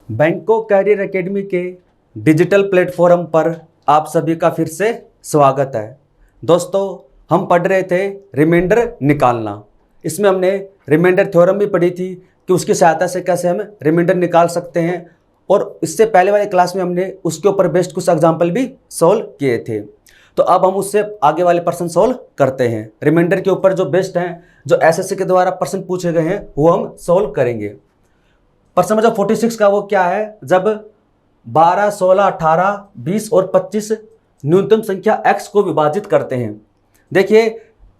बैंकों career academy के digital platform पर आप सभी का फिर से स्वागत है। दोस्तों, हम पढ़ रहे थे रिमाइंडर निकालना। इसमें हमने रिमाइंडर थ्योरम भी पढ़ी थी कि उसकी सहायता से कैसे हम रिमाइंडर निकाल सकते हैं, और इससे पहले वाली क्लास में हमने उसके ऊपर बेस्ड कुछ एग्जाम्पल भी सॉल्व किए थे। तो अब हम उससे आगे वाले प्रश्न सॉल्व करते हैं। रिमाइंडर के ऊपर जो बेस्ड हैं, जो एसएससी के द्वारा प्रश्न पूछे गए हैं, वो हम सॉल्व करेंगे। प्रश्न नंबर 46 का वो क्या है, जब 12, 16, 18, 20 और 25 न्यूनतम संख्या x को विभाजित करते हैं। देखिए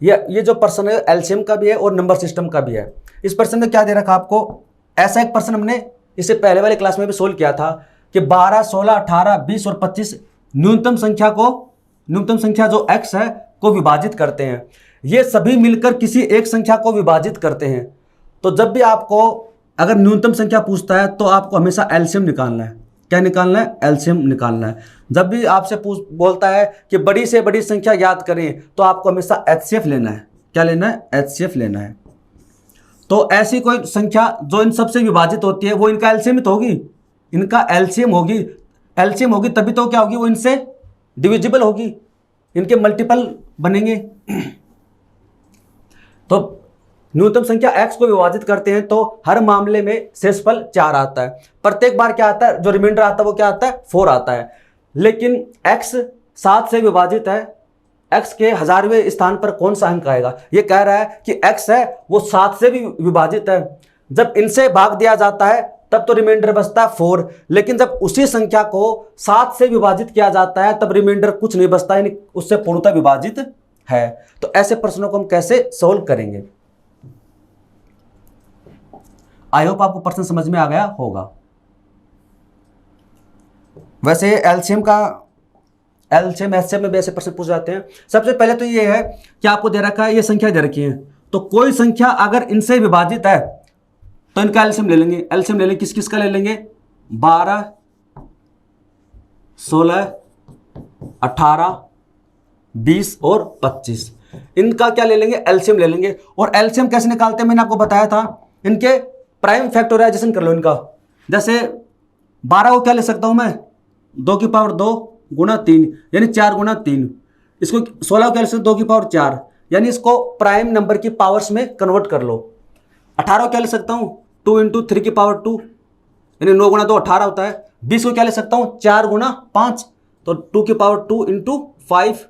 ये जो प्रश्न है एलसीएम का भी है और नंबर सिस्टम का भी है। इस प्रश्न में क्या दे रखा आपको, ऐसा एक प्रश्न हमने इससे पहले वाले क्लास में भी सोल्व किया था कि 12, 16, 18, 20 और 25 न्यूनतम संख्या जो x है को विभाजित करते हैं। ये सभी मिलकर किसी एक संख्या को विभाजित करते हैं। तो जब भी आपको अगर न्यूनतम संख्या पूछता है तो आपको हमेशा एलसीएम निकालना है। क्या निकालना है? एलसीएम निकालना है। जब भी आपसे बोलता है कि बड़ी से बड़ी संख्या याद करें तो आपको हमेशा एचसीएफ लेना है। क्या लेना है? एचसीएफ लेना है। तो ऐसी कोई संख्या जो इन सबसे विभाजित होती है वो इनका एलसीएम तो होगी, इनका एलसीएम होगी। एलसीएम होगी तभी तो क्या होगी, वो इनसे डिविजिबल होगी, इनके मल्टीपल बनेंगे। तो न्यूनतम संख्या x को विभाजित करते हैं तो हर मामले में शेषफल 4 आता है। प्रत्येक बार क्या आता है, जो रिमाइंडर आता है वो क्या आता है, 4 आता है। लेकिन x 7 से विभाजित है, x के 1000वें स्थान पर कौन सा अंक आएगा? ये कह रहा है कि x है वो 7 से भी विभाजित है। जब इनसे भाग दिया जाता है तब तो रिमाइंडर बचता है 4, लेकिन जब उसी संख्या को 7 से विभाजित किया जाता है तब रिमाइंडर कुछ नहीं बचता, यानी उससे पूर्णतः विभाजित है। तो ऐसे प्रश्नों को हम कैसे सोल्व करेंगे? आई होप आपको प्रश्न समझ में आ गया होगा। वैसे एलसीएम एचसीएफ में भी ऐसे प्रश्न पूछ जाते हैं। सबसे पहले तो ये है कि आपको दे रखा है, ये संख्या दे रखी है, तो कोई संख्या अगर इनसे विभाजित है तो इनका एलसीएम ले लेंगे। एलसीएम ले लेंगे, किस किस का ले लेंगे? 12, 16, 18, 20 और 25, इनका क्या ले लेंगे? एलसीएम ले लेंगे। और एलसीएम कैसे निकालते हैं मैंने आपको बताया था, इनके प्राइम फैक्टराइजेशन कर लो इनका। जैसे 12 को क्या ले सकता हूं मैं? 2 की पावर 2 गुणा 3, यानी 4 गुणा 3। इसको 16 को क्या ले सकता हूं? 2 की पावर 4, यानी इसको प्राइम नंबर की पावर्स में कन्वर्ट कर लो। 18 को क्या ले सकता हूं? 2 इंटू 3 की पावर 2, यानी 9 गुणा 2 18 होता है। 20 को क्या ले सकता हूं? 4 गुणा 5, तो 2 की पावर 2 इंटू 5,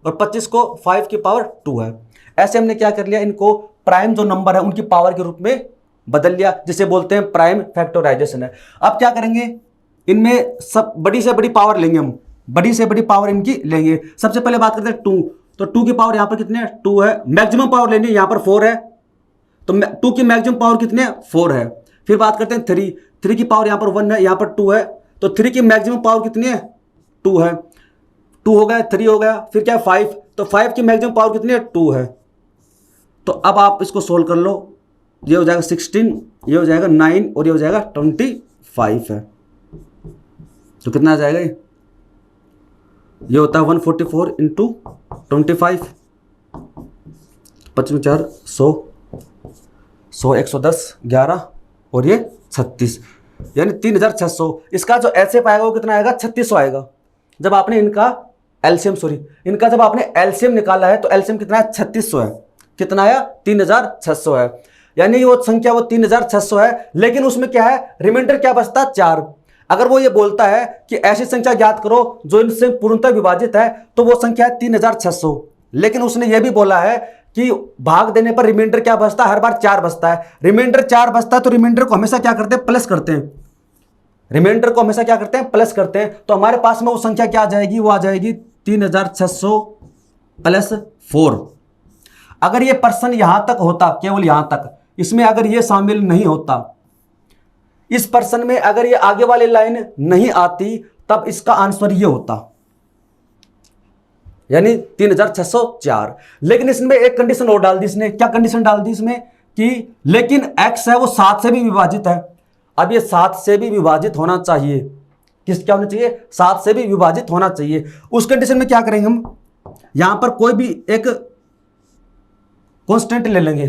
और 25 को 5 की पावर 2 है। ऐसे हमने क्या कर लिया, इनको प्राइम जो नंबर है उनकी पावर के रूप में बदल लिया, जिसे बोलते हैं प्राइम फैक्टराइजेशन है। अब क्या करेंगे, इनमें सब बड़ी से बड़ी पावर लेंगे, हम बड़ी से बड़ी पावर इनकी लेंगे। सबसे पहले बात करते हैं 2, तो 2 की पावर यहां पर कितने है? 2 है। मैक्सिमम पावर लेनी है, यहां पर 4 है, तो 2 की मैक्सिमम पावर कितने है? 4 है। फिर बात करते हैं 3 की पावर यहां पर 1 है, यहां पर 2 है, तो 3 की मैक्सिमम पावर कितनी है? 2 है। 2 हो गया, 3 हो गया, फिर क्या है? 5, तो 5 की मैक्सिमम पावर कितनी है? 2 है। तो अब आप इसको सोल्व कर लो, ये हो जाएगा 16, ये हो जाएगा 9 और ये हो जाएगा 25 है। तो कितना आ जाएगा ये होता है 144 इंटू 25, 25 4 100, 100 110 11 और ये 36, यानी 3600। इसका जो एचसीएफ आएगा वो कितना आएगा? 3600 आएगा। जब आपने इनका जब आपने एलसीएम निकाला है तो एलसीएम कितना है? 3600 है। कितना आया? 3600 है। यानी वो संख्या वो 3600 है, लेकिन उसमें क्या है? रिमाइंडर क्या बचता है? 4। अगर वो ये बोलता है कि ऐसी संख्या ज्ञात करो जो इनसे पूर्णतः विभाजित है, तो वो संख्या है 3600। लेकिन उसने ये भी बोला है कि भाग देने पर रिमाइंडर क्या बचता है? हर बार 4 बचता है। रिमाइंडर 4 बचता है तो रिमाइंडर को हमेशा क्या करते हैं? प्लस करते हैं। रिमाइंडर को हमेशा क्या करते हैं? प्लस करते हैं। तो हमारे पास में वो संख्या क्या आ जाएगी? वो आ जाएगी 3600 प्लस 4। अगर ये प्रश्न यहां तक होता, केवल यहां तक, इसमें अगर ये शामिल नहीं होता, इस प्रश्न में अगर ये आगे वाली लाइन नहीं आती, तब इसका आंसर ये होता, यानी 3604। लेकिन इसमें एक कंडीशन और डाल दी इसने। क्या कंडीशन डाल दी इसमें? कि लेकिन x है वो 7 से भी विभाजित है। अब ये 7 से भी विभाजित होना चाहिए। क्या होना चाहिए? 7 से भी विभाजित होना चाहिए। उस कंडीशन में क्या करेंगे हम? यहां पर कोई भी एक कांस्टेंट ले लेंगे।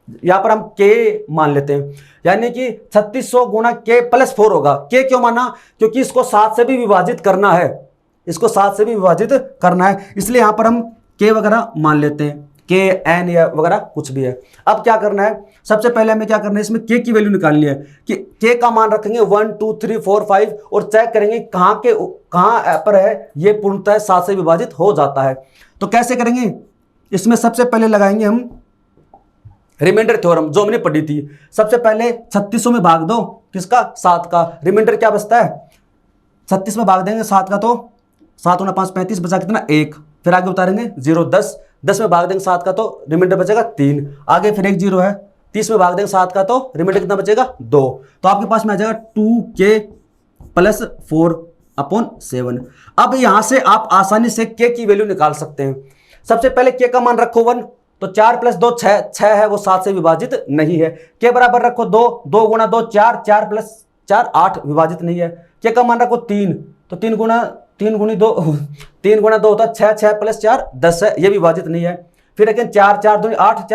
यहां पर हम k मान लेते हैं, यानी कि 3600 गुणा k प्लस 4 होगा। k क्यों माना? क्योंकि इसको 7 से भी विभाजित करना है, इसको 7 से भी विभाजित करना है, इसलिए यहां पर हम k वगैरह मान लेते हैं, k n या वगैरह कुछ भी है। अब क्या करना है, सबसे पहले हमें क्या करना है, इसमें k की वैल्यू निकालनी है कि k का मान रखेंगे 1 2 3 4 5 और चेक करेंगे कहां पर है, ये पूर्णतः 7 से विभाजित हो जाता है। तो कैसे करेंगे, इसमें सबसे पहले लगाएंगे हम रिमाइंडर थ्योरम जो हमने पढ़ी थी। सबसे पहले 3600 में भाग दो, किसका? 7 का। रिमाइंडर क्या बचता है? 36 में भाग देंगे 7 का तो 7 गुना 5 35, बचा कितना? 1। फिर आगे उतारेंगे 0 10, 10 में भाग देंगे 7 का तो रिमाइंडर बचेगा 3। आगे फिर एक 0 है, 30 में भाग देंगे 7 का तो रिमाइंडर कितना बचेगा? 2। तो आपके पास में आ जाएगा 2k प्लस 4/7। अब यहां से आप आसानी से k की वैल्यू निकाल सकते हैं। सबसे पहले k का मान रखो 1, तो 4 प्लस 2 6 है, वो 7 से विभाजित नहीं है। k बराबर रखो 2, 2 गुणा 2 4, 4 प्लस 4 8, विभाजित नहीं है। k का मान रखो 3, तो 3 गुणा 2 होता है 6, 6 प्लस 4 10 है, ये विभाजित नहीं है। फिर अगेन 4 4 2 8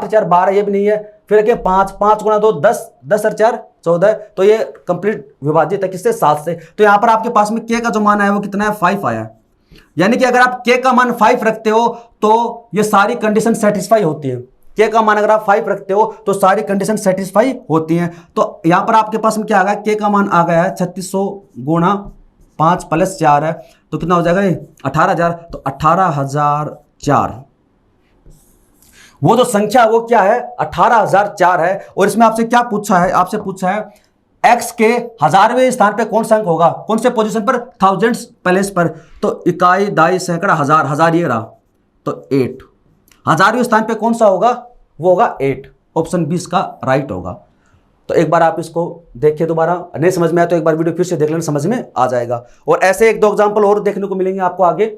4 12, ये भी नहीं है। फिर अगेन 5 5 गुणा 2 10, 10 और 4 14, तो ये कंप्लीट विभाजित है किससे? 7 से। तो यहां पर आपके पास में k का जो मान आया वो कितना है? 5 आया। यानी कि अगर आप k का मान 5 रखते हो तो ये सारी कंडीशन सेटिस्फाई होती है। k का मान अगर आप 5 रखते हो तो सारी कंडीशन सेटिस्फाई होती हैं। तो यहां पर आपके पास में क्या आ गया? k का मान आ गया है 3600 गुणा 5 प्लस 4 है, तो कितना हो जाएगा ये? 18000। तो 18004, वो जो संख्या वो क्या है? 18004 है। और इसमें आपसे क्या पूछा है? आपसे पूछा है x के 1000वें स्थान पे कौन सा अंक होगा, कौन से पोजीशन पर? थाउजेंड्स प्लेस पर। तो इकाई, दाई, सैकड़ा, हजार, हजार ये रहा, तो 8। 1000वें स्थान पे कौन सा होगा? वो होगा 8। ऑप्शन 20 का राइट होगा। तो एक बार आप इसको देखिए, दोबारा नहीं समझ में आया तो एक बार वीडियो फिर से देख लेना, समझ में आ जाएगा। और ऐसे 1-2 एग्जाम्पल और देखने को मिलेंगे आपको आगे।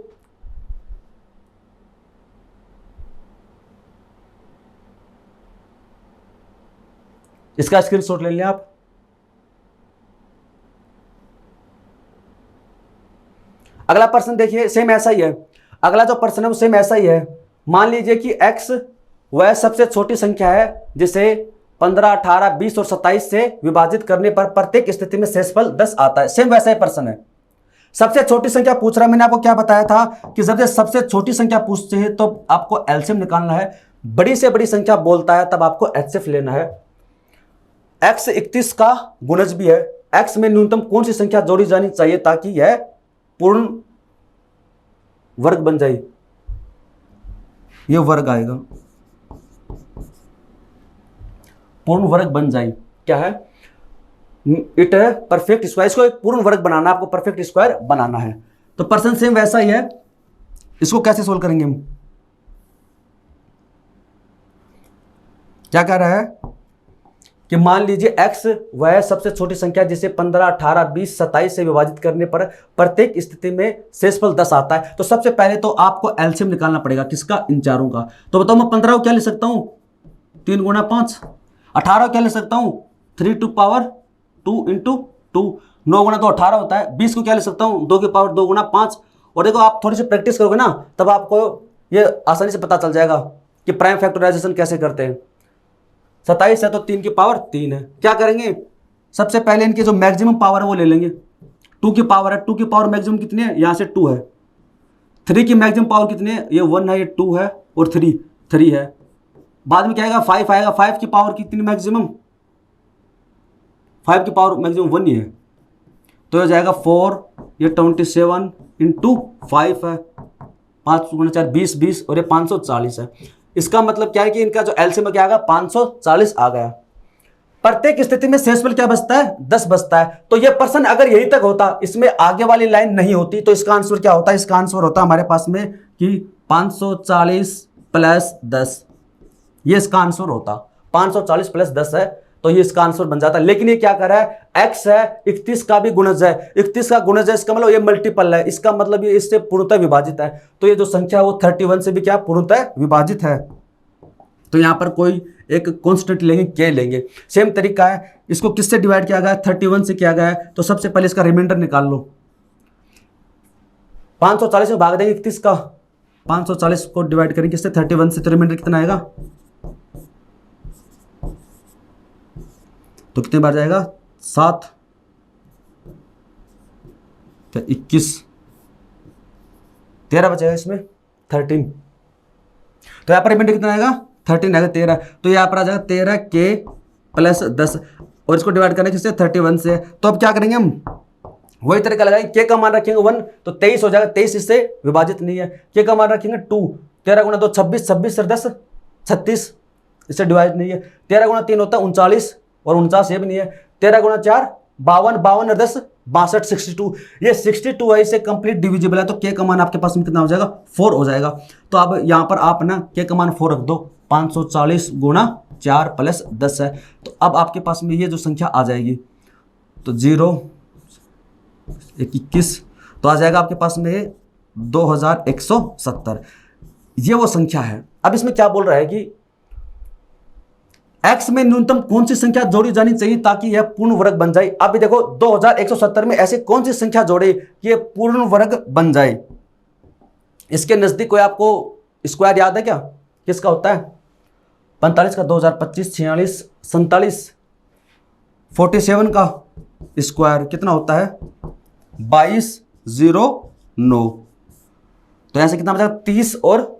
इसका स्क्रीनशॉट ले लें आप। अगला प्रश्न देखिए, सेम ऐसा ही है। अगला जो प्रश्न है वो सेम ऐसा ही है। मान लीजिए कि x वह सबसे छोटी संख्या है जिसे 15, 18, 20 और 27 से विभाजित करने पर प्रत्येक स्थिति में शेषफल 10 आता है। सेम वैसा ही प्रश्न है। सबसे छोटी संख्या पूछ रहा है। मैंने आपको क्या बताया था कि जब सबसे छोटी संख्या पूछते हैं तो आपको एलसीएम निकालना है। बड़ी से बड़ी संख्या बोलता है तब आपको एचसीएफ लेना है। x 31 का गुणज भी है। x में न्यूनतम कौन सी संख्या जोड़ी जानी चाहिए ताकि यह पूर्ण वर्ग बन जाए? यह वर्ग आएगा, पूर्ण वर्ग बन जाए। क्या है? इट है परफेक्ट स्क्वायर। इसको एक पूर्ण वर्ग बनाना, आपको परफेक्ट स्क्वायर बनाना है। तो प्रश्न सेम वैसा ही है। इसको कैसे सोल्व करेंगे हम? क्या कह रहा है कि मान लीजिए x वह सबसे छोटी संख्या जिसे 15, 18, 20, 27 से विभाजित करने पर प्रत्येक स्थिति में शेषफल 10 आता है। तो सबसे पहले तो आपको एलसीएम निकालना पड़ेगा, किसका? इन चारों का। तो बताओ, मैं 15 को क्या ले सकता हूं? 3 गुणा 5। 18 को क्या ले सकता हूं? 3 टू पावर 2 इंटू 2। 9 गुणा 2 18 होता है। 20 को क्या ले सकता हूं? 2 की पावर 2 गुणा 5। और देखो, आप थोड़ी सी प्रैक्टिस करोगे ना तब आपको ये आसानी से पता चल जाएगा कि प्राइम फैक्टराइजेशन कैसे करते हैं। 27 है तो 3 की पावर 3 है। क्या करेंगे? सबसे पहले इनकी जो मैक्सिमम पावर है वो ले लेंगे। 2 की पावर है, 2 की पावर मैक्सिमम कितनी है? यहाँ से 2 है। 3 की मैक्सिमम पावर कितनी है? ये 1 है, ये 2 है और 3 है। बाद में क्या आएगा? 5 आएगा। 5 की पावर कितनी मैक्सिमम? 5 की पावर मैक्सिमम 1 ही है, तो हो जाएगा 4। ये 27 इंटू 5 है, 5 गुना 4 20, 20 और ये 540 है। इसका मतलब क्या है कि इनका जो एलसीएम क्या आ गया? 540 आ गया। प्रत्येक स्थिति में शेषफल क्या बचता है? 10 बचता है। तो ये प्रश्न अगर यहीं तक होता, इसमें आगे वाली लाइन नहीं होती, तो इसका आंसर क्या होता? इसका आंसर होता हमारे पास में कि 540 प्लस 10। ये इसका आंसर होता। 540 प्लस 10 है, तो ये इसका आंसर बन जाता है। लेकिन ये क्या कर रहा है? x है, 31 का भी गुणज है। 31 का गुणज है, इसका मतलब ये मल्टीपल है। इसका मतलब ये इससे पूर्णतः विभाजित है। तो ये जो संख्या वो 31 से भी क्या पूर्णतः विभाजित है। तो यहां पर कोई एक कॉन्स्टेंट लेंगे, k लेंगे। सेम तरीका है, इसको किससे डिवाइड किया गया है? 31 से किया गया है। तो सबसे पहले इसका रिमाइंडर निकाल लो। 540 में भाग देंगे 31 का, 540 को डिवाइड करेंगे किससे 31 से, तो रिमाइंडर कितना आएगा, तो कितने बार जाएगा 7, तो 21, 13 बचेगा इसमें 13, तो यहाँ पर रिमाइंडर कितना आएगा 13 आएगा 13, तो यहाँ पर आ जाएगा 13 के प्लस 10 और इसको डिवाइड करने किससे 31 से। तो अब क्या करेंगे हम, वही तरीका लगाएंगे, के का मान रखेंगे 1 तो 23 हो जाएगा, 23 इससे विभाजित नहीं है, के का मान रखेंगे 2, 13 गुणा 2 26, 26 से 10 36, इससे डिवाइड नहीं है, 13 गुणा 3 होता है 39 और 49 ये भी नहीं है, 13 गुणा 4 52, 52 और 10 62, 62, ये 62 है, इससे कंप्लीट डिविजिबल है, तो के का मान आपके पास में कितना हो जाएगा 4 हो जाएगा। तो अब यहाँ पर आप ना के का मान 4 रख दो, 540 गुणा 4 प्लस 10 है, तो अब आपके पास में ये जो संख्या आ जाएगी तो 0 21, तो आ जाएगा आपके पास में 2170, ये वो संख्या है। अब इसमें क्या बोल रहा है कि x में न्यूनतम कौन सी संख्या जोड़ी जानी चाहिए ताकि यह पूर्ण वर्ग बन जाए। अब भी देखो 2170 में ऐसी कौन सी संख्या जोड़े कि यह पूर्ण वर्ग बन जाए। इसके नजदीक कोई आपको स्क्वायर याद है क्या, किसका होता है 45 का 2025, 46, 47, 47 का स्क्वायर कितना होता है 2209, तो ऐसे कितना बचेगा 30 और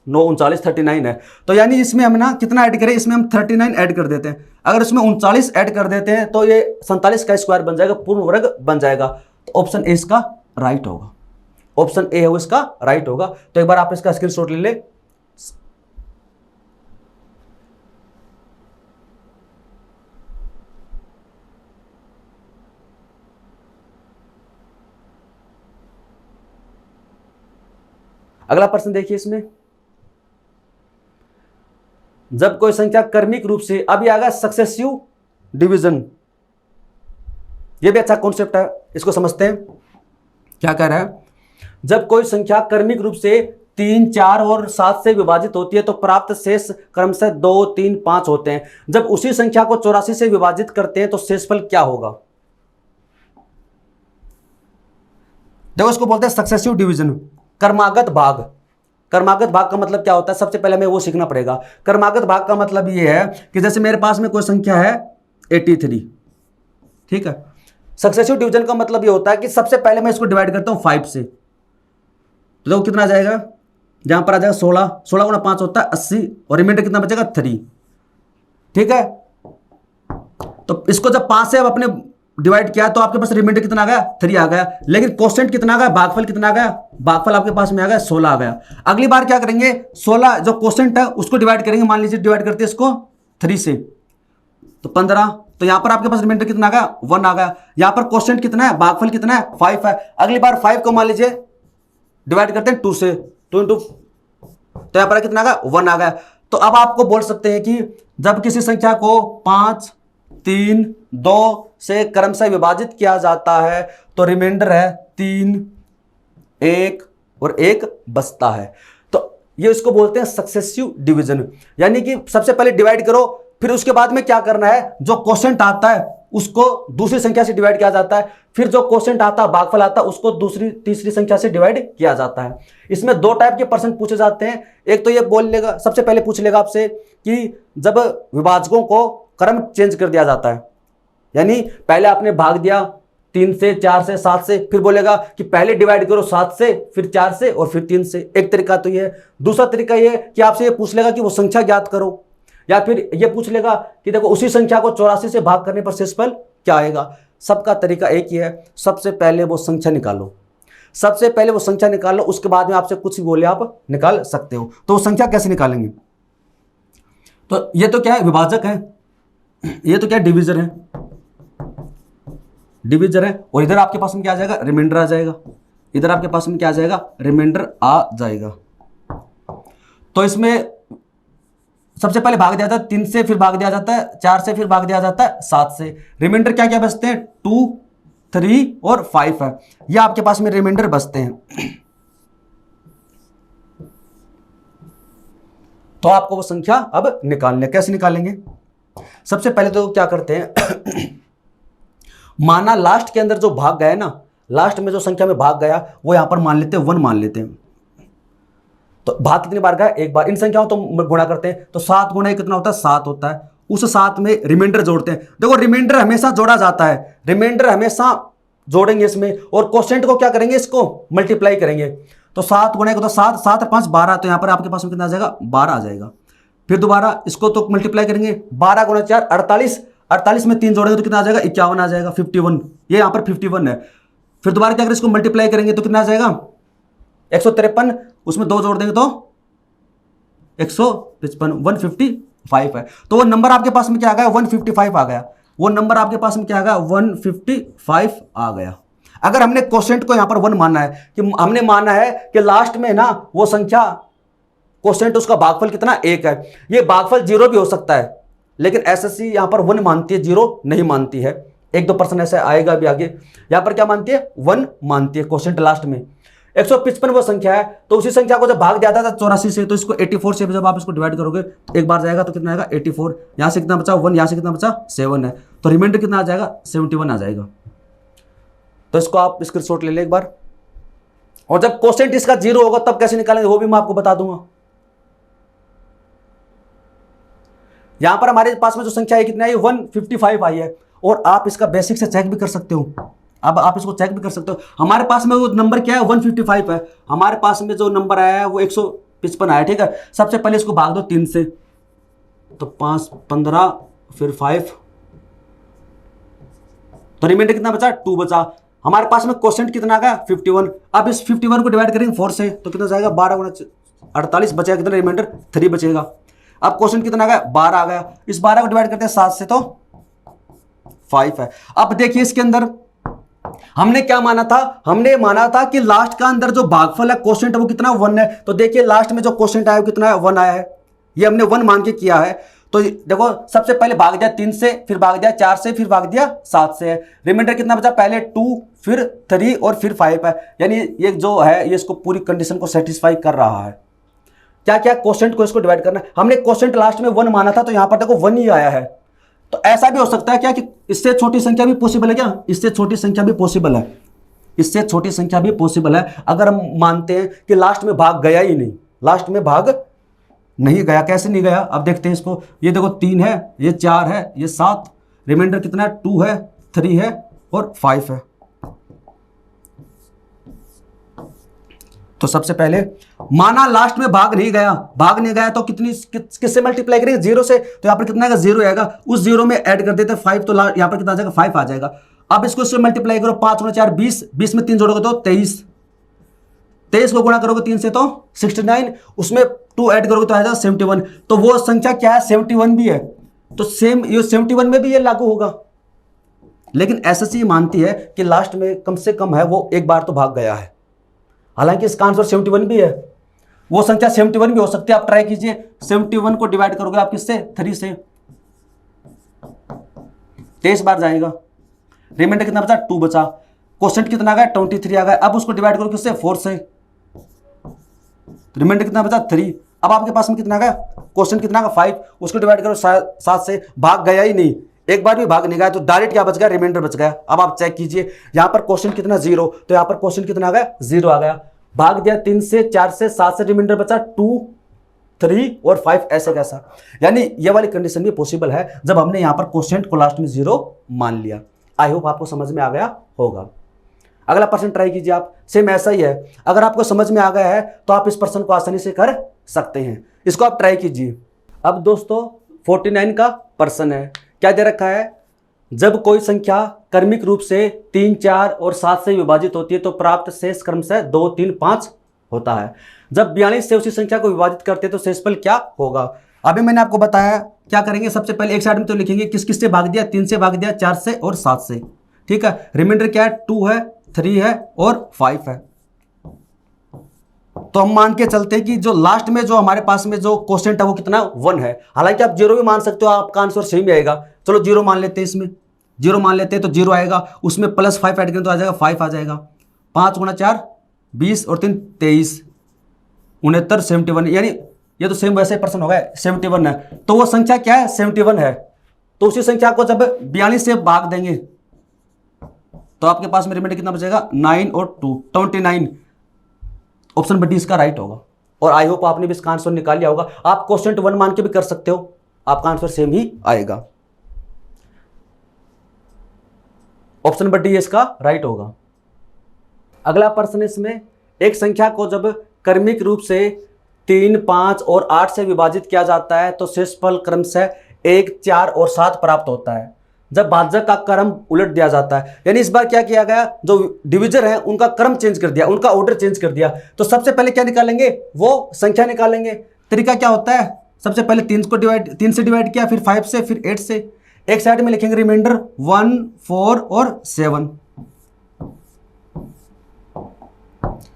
9 39 39 है। तो यानी इसमें हम ना कितना ऐड करें, इसमें हम 39 ऐड कर देते हैं, अगर इसमें 39 ऐड कर देते हैं तो ये 47 का स्क्वायर बन जाएगा, पूर्ण वर्ग बन जाएगा। तो ऑप्शन ए इसका राइट होगा, ऑप्शन ए है वो इसका राइट होगा। तो एक बार आप इसका स्क्रीनशॉट ले ले। अगला प्रश्न देखिए, इसमें जब कोई संख्या क्रमिक रूप से, अभी आ गया सक्सेसिव डिवीजन, यह भी अच्छा कॉन्सेप्ट है, इसको समझते हैं। क्या कह रहा है, जब कोई संख्या क्रमिक रूप से 3, 4 और 7 से विभाजित होती है तो प्राप्त शेष क्रमशः 2, 3, 5 होते हैं। जब उसी संख्या को 84 से विभाजित करते हैं तो शेषफल क्या होगा। देखो इसको बोलते हैं सक्सेसिव डिवीजन, क्रमागत भाग। क्रमागत भाग का मतलब क्या होता है, सबसे पहले हमें वो सीखना पड़ेगा। क्रमागत भाग का मतलब ये है कि जैसे मेरे पास में कोई संख्या है 83, ठीक है। सक्सेसिव डिवीजन का मतलब ये होता है कि सबसे पहले मैं इसको डिवाइड करता हूं 5 से, तो देखो कितना आ जाएगा, जहां पर आ जाएगा 16, 16 गुणा 5 होता है 80 और रिमाइंडर कितना बचेगा 3, ठीक है। तो इसको जब 5 से अब अपने डिवाइड किया तो आपके पास रिमाइंडर कितना आ गया 3 आ गया, लेकिन क्वोशिएंट कितना आ गया, भागफल कितना आ गया, भागफल आपके पास में आ गया 16 आ गया। अगली बार क्या करेंगे, 16 जो क्वोशिएंट है उसको डिवाइड करेंगे, मान लीजिए डिवाइड करते हैं इसको 3 से तो 15, तो यहां पर आपके पास रिमाइंडर कितना आ गया 1 आ गया। यहां पर क्वोशिएंट कितना है, भागफल कितना है 5 है। अगली बार 5 को मान लीजिए डिवाइड करते हैं 2 से, 2 इंटू, तो यहां पर कितना आ गया 1 आ गया। तो अब आपको बोल सकते हैं कि जब किसी संख्या को 5, 3, 2 से क्रमशः विभाजित किया जाता है तो रिमाइंडर है 3, 1 और 1 बचता है। तो ये इसको बोलते हैं सक्सेसिव डिवीजन, यानी कि सबसे पहले डिवाइड करो, फिर उसके बाद में क्या करना है, जो क्वोशिएंट आता है उसको दूसरी संख्या से डिवाइड किया जाता है, फिर जो क्वोशिएंट आता है भागफल आता है उसको दूसरी तीसरी संख्या से डिवाइड किया जाता है। इसमें 2 टाइप के प्रश्न पूछे जाते हैं। एक तो ये बोल लेगा, सबसे पहले पूछ लेगा आपसे कि जब विभाजकों को क्रम चेंज कर दिया जाता है, यानी पहले आपने भाग दिया 3 से, 4 से, 7 से, फिर बोलेगा कि पहले डिवाइड करो 7 से, फिर 4 से और फिर 3 से। एक तरीका तो ये है। दूसरा तरीका ये कि आपसे ये पूछ लेगा कि वो संख्या ज्ञात करो, या फिर ये पूछ लेगा कि देखो उसी संख्या को 84 से भाग करने पर शेषफल क्या आएगा। सबका तरीका एक ही है, सबसे पहले वो संख्या निकालो, सबसे पहले वो संख्या निकाल लो, उसके बाद में आपसे कुछ भी बोले आप निकाल सकते हो। तो वो संख्या कैसे निकालेंगे, तो ये तो क्या है विभाजक है, ये तो क्या डिवीजर है, डिवीजर है, और इधर आपके पास में क्या आ जाएगा रिमाइंडर आ जाएगा, इधर आपके पास में क्या आ जाएगा रिमाइंडर आ जाएगा। तो इसमें सबसे पहले भाग दिया जाता है 3 से, फिर भाग दिया जाता है 4 से, फिर भाग दिया जाता है 7 से। रिमाइंडर क्या क्या बचते हैं 2, 3 और 5 है, ये आपके पास में रिमाइंडर बचते हैं। तो आपको वो संख्या अब निकालने, कैसे निकालेंगे, सबसे पहले तो क्या करते हैं माना लास्ट के अंदर जो भाग गया ना, लास्ट में जो संख्या में भाग गया वो यहां पर मान लेते हैं 1 मान लेते हैं। तो भाग कितनी बार गया, एक बार। इन संख्याओं तो गुणा करते हैं तो 7 गुणा कितना होता है, 7 होता है। उस 7 में रिमाइंडर जोड़ते हैं। देखो रिमाइंडर हमेशा जोड़ा जाता है, रिमाइंडर हमेशा जोड़ेंगे इसमें, और क्वोशिएंट को क्या करेंगे, इसको मल्टीप्लाई करेंगे। तो 7 गुणा तो 7, 7 और 5 12, तो यहाँ पर आपके पास में कितना आ जाएगा, 12 आ जाएगा। फिर दोबारा इसको तो मल्टीप्लाई करेंगे, 12 गुणा 4 48, 48 में 3 जोड़ेंगे तो कितना आ जाएगा, 51 आ जाएगा, 51, ये यहाँ पर 51 है। फिर दोबारा क्या करें, इसको मल्टीप्लाई करेंगे तो कितना आ जाएगा, 153, उसमें 2 जोड़ देंगे तो 155, 155 है। तो वो नंबर आपके पास में क्या आ गया, 155 आ गया। वो नंबर आपके पास में क्या आ गया, 155 आ गया। अगर हमने क्वोशिएंट को यहां पर 1 मानना है, कि हमने माना है कि लास्ट में ना वो संख्या क्वोशिएंट उसका भागफल कितना, 1 है। ये भागफल 0 भी हो सकता है, लेकिन एसएससी यहां पर 1 मानती है, 0 नहीं मानती है। 1-2% ऐसे आएगा भी आगे। यहां पर क्या मानती है, 1 मानती है क्वोशिएंट लास्ट में। 155 वो संख्या है, तो उसी संख्या को जब भाग जाता था 84 से, तो इसको 84 से जब आप इसको डिवाइड करोगे एक बार जाएगा तो कितना आएगा, 84। यहां से कितना बचा, 1, यहां से कितना बचा, 7 है। तो रिमाइंडर कितना आ जाएगा, 71 आ जाएगा। तो इसको आप स्क्रीनशॉट ले ले एक बार। और जब क्वोशिएंट इसका 0 होगा तब कैसे निकालेंगे वो भी मैं आपको बता दूंगा। यहां पर हमारे पास में जो संख्या है कितना है, 155 आई है। और आप इसका बेसिक से चेक भी कर सकते हो। अब आप इसको चेक भी कर सकते हो, हमारे पास में वो नंबर क्या है, 155 है। हमारे पास में जो नंबर आया है वो 155 आया, ठीक है। सबसे पहले इसको भाग दो 3 से, तो 5 15 फिर 5, तो रिमाइंडर कितना बचा, 2 बचा। हमारे पास में क्वोशिएंट कितना आ गया, 51। अब इस 51 को डिवाइड करेंगे 4 से, तो कितना जाएगा, 12 गुणा 48 बचेगा, कितना रिमाइंडर 3 बचेगा। अब क्वोशिएंट कितना आ गया, 12 आ गया। इस 12 को डिवाइड करते हैं 7 से, तो 5 है। अब देखिए इसके अंदर हमने क्या माना था, हमने माना था कि लास्ट का अंदर जो भागफल है क्वोशिएंट वो कितना, 1 है। तो देखिए लास्ट में जो क्वोशिएंट आया वो कितना है, 1 आया है। ये हमने 1 मान के किया है। तो देखो सबसे पहले भाग दिया 3 से, फिर भाग दिया 4 से, फिर भाग दिया 7 से है। रिमाइंडर कितना बचा, पहले 2 फिर 3 और फिर 5 है। यानी ये जो है ये इसको पूरी कंडीशन को सेटिस्फाई कर रहा है। क्या क्या, क्वोशिएंट को इसको डिवाइड करना है। हमने क्वोशिएंट लास्ट में 1 माना था, तो यहां पर देखो 1 ही आया है। तो ऐसा भी हो सकता है क्या कि इससे छोटी संख्या भी पॉसिबल है, क्या इससे छोटी संख्या भी पॉसिबल है, इससे छोटी संख्या भी पॉसिबल है। अगर हम मानते हैं कि लास्ट में भाग गया ही नहीं, लास्ट में भाग नहीं गया, कैसे नहीं गया, अब देखते हैं इसको। ये देखो 3 है, ये 4 है, ये 7, रिमाइंडर कितना है, 2 है, 3 है और 5 है। तो सबसे पहले माना लास्ट में भाग नहीं गया, भाग नहीं गया तो किससे मल्टीप्लाई करेंगे, 0 से। तो यहां पर कितना आएगा, 0 आएगा। उस 0 में ऐड कर देते हैं 5, तो यहां पर कितना आ जाएगा, 5 आ जाएगा। अब इसको इससे मल्टीप्लाई करो, 5 गुणा 4 20, 20 में 3 जोड़ोगे तो 23, 23 को गुणा करोगे 3 से तो 69, उसमें 2 ऐड करोगे तो आ जाएगा 71। तो वो संख्या क्या है, 71 भी है। तो सेम ये 71 में भी ये लागू होगा। लेकिन एसएससी मानती है कि लास्ट में कम से कम है वो एक बार तो भाग गया है। हालांकि इसका आंसर 71 भी है, वो संख्या 71 भी हो सकती है। आप ट्राई कीजिए, 71 को डिवाइड करोगे आप किससे, 3 से, 23 बार जाएगा। रिमाइंडर कितना बचा, 2 बचा। क्वोशिएंट कितना आ गया, 23 आ गया। अब उसको डिवाइड करो किससे, 4 से, रिमाइंडर कितना बचा, 3। अब आपके पास में कितना आ गया, क्वोशिएंट कितना आ गया, 5। उसको डिवाइड करो 7 से, भाग गया ही नहीं, एक बार भी भाग नहीं गया, तो डायरेक्ट क्या बच गया, रिमाइंडर बच गया। अब आप चेक कीजिए, यहां पर क्वोशिएंट कितना, 0, तो यहां पर क्वोशिएंट कितना आ गया, 0 आ गया। भाग दिया 3 से, 4 से, 7 से, रिमाइंडर बचा 2, 3 और 5, ऐसे कैसा। यानी ये वाली कंडीशन भी पॉसिबल है जब हमने यहां पर क्वोशिएंट को लास्ट में 0 मान लिया। आई होप आपको समझ में आ गया होगा। अगला पर्सन ट्राई कीजिए आप, सेम ऐसा ही है। अगर आपको समझ में आ गया है तो आप इस पर्सन को आसानी से कर सकते हैं। इसको आप ट्राई कीजिए। अब दोस्तों 49 का पर्सन है, क्या दे रखा है, जब कोई संख्या क्रमिक रूप से 3, 4 और 7 से विभाजित होती है तो प्राप्त शेष क्रमशः 2, 3, 5 होता है। जब 42 से उसी संख्या को विभाजित करते हैं तो शेषफल क्या होगा। अभी मैंने आपको बताया क्या करेंगे, सबसे पहले एक साइड में तो लिखेंगे किस किस से भाग दिया, 3 से भाग दिया, 4 से और 7 से, ठीक है। रिमाइंडर क्या है, 2 है, 3 है और 5 है। तो हम मान के चलते हैं कि जो लास्ट में जो हमारे पास में जो क्वोशिएंट है वो कितना, 1 है। हालांकि आप 0 भी मान सकते हो, आपका आंसर सेम ही आएगा। चलो 0 मान लेते हैं, इसमें 0 मान लेते हैं तो 0 आएगा। उसमें प्लस 5 ऐड करें तो आ जाएगा 5 आ जाएगा। 5 गुणा 4 20 और 3 23, 69 71, यानी ये तो सेम वैसे पर्सन होगा, 71 है। तो वो संख्या क्या है, 71 है। तो उसी संख्या को जब 42 से भाग देंगे तो आपके पास में रिमाइंडर कितना बचेगा, 9 और 2 29। ऑप्शन बी इसका राइट होगा। और आई होप आपने भी इसका आंसर निकाल लिया होगा। आप क्वेश्चन 1 मान के भी कर सकते हो, आपका आंसर सेम ही आएगा। ऑप्शन नंबर डी इसका राइट होगा। अगला प्रश्न इसमें, एक संख्या को जब क्रमिक रूप से 3, 5 और 8 से विभाजित किया जाता है तो शेषफल क्रमशः 1, 4 और 7 प्राप्त होता है। जब भाजक का क्रम उलट दिया जाता है, यानी इस बार क्या किया गया, जो डिविजर है उनका क्रम चेंज कर दिया, उनका ऑर्डर चेंज कर दिया। तो सबसे पहले क्या निकालेंगे, वो संख्या निकालेंगे। तरीका क्या होता है, सबसे पहले 3 से डिवाइड किया, फिर 5 से, फिर 8 से। एक साइड में लिखेंगे रिमाइंडर 1, 4 और 7।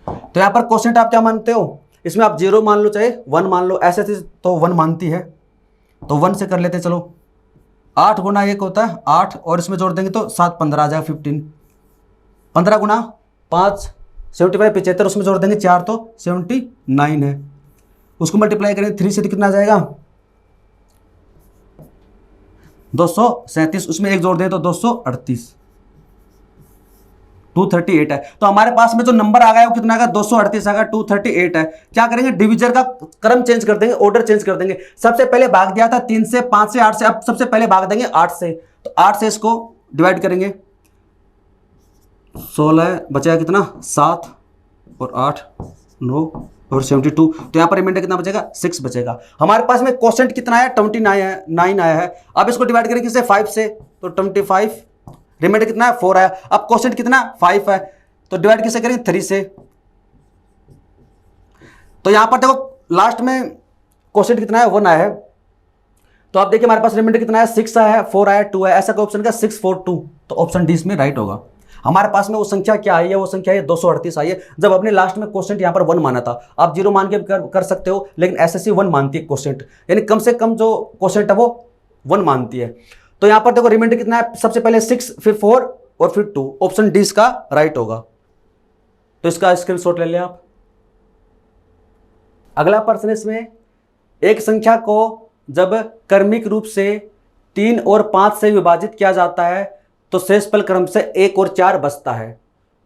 तो यहां पर क्वोशिएंट आप क्या मानते हो, इसमें आप 0 मान लो चाहे 1 मान लो, ऐसे तो 1 मानती है तो 1 से कर लेते हैं। चलो 8 गुना 1 होता है 8, और इसमें जोड़ देंगे तो 7 15 आ जाएगा 15। 15 गुना 5 75 75, उसमें जोड़ देंगे 4 तो 79 है। उसको मल्टीप्लाई करेंगे 3 से तो कितना आ जाएगा 237, उसमें 1 जोड़ दें तो 238, 238 है। तो हमारे पास में जो नंबर आ गया वो कितना आएगा 238 आएगा, 238 है। क्या करेंगे, डिविजर का क्रम चेंज कर देंगे, ऑर्डर चेंज कर देंगे। सबसे पहले भाग दिया था 3 से, 5 से, 8 से, अब सबसे पहले भाग देंगे 8 से। तो 8 से इसको डिवाइड करेंगे, 16 बचेगा कितना 7 और 8 9 और 72। तो यहाँ पर रिमाइंडर कितना बचेगा 6 बचेगा। हमारे पास में क्वोशिएंट कितना आया 29 आया है। अब इसको डिवाइड करेंगे किससे 5 से, तो 25, रिमाइंडर कितना है 4 आया। अब क्वोशिएंट कितना 5 है, तो डिवाइड किससे करेंगे 3 से। तो यहां पर देखो लास्ट में क्वोशिएंट कितना है 1 आया है। तो आप देखिए हमारे पास रिमाइंडर कितना है 6 आया है, 4 आया, 2 है, ऐसा कोई ऑप्शन का 6 4 2। तो ऑप्शन डी इसमें राइट होगा। हमारे पास में वो संख्या क्या आई है, वो संख्या है 238 आई है। जब अपने लास्ट में क्वोशिएंट यहाँ पर 1 माना था, आप 0 मान के कर सकते हो, लेकिन एसएससी 1 मानती है क्वोशिएंट, यानी कम से कम जो क्वोशिएंट है वो 1 मानती है। तो यहाँ पर देखो रिमाइंडर कितना है, सबसे पहले 6 फिर 4 और फिर 2। ऑप्शन डी इसका राइट होगा। तो इसका स्क्रीनशॉट ले लें आप। अगला प्रश्न इसमें, एक संख्या को जब क्रमिक रूप से 3 और 5 से विभाजित किया जाता है तो शेषफल क्रम से 1 और 4 बचता है।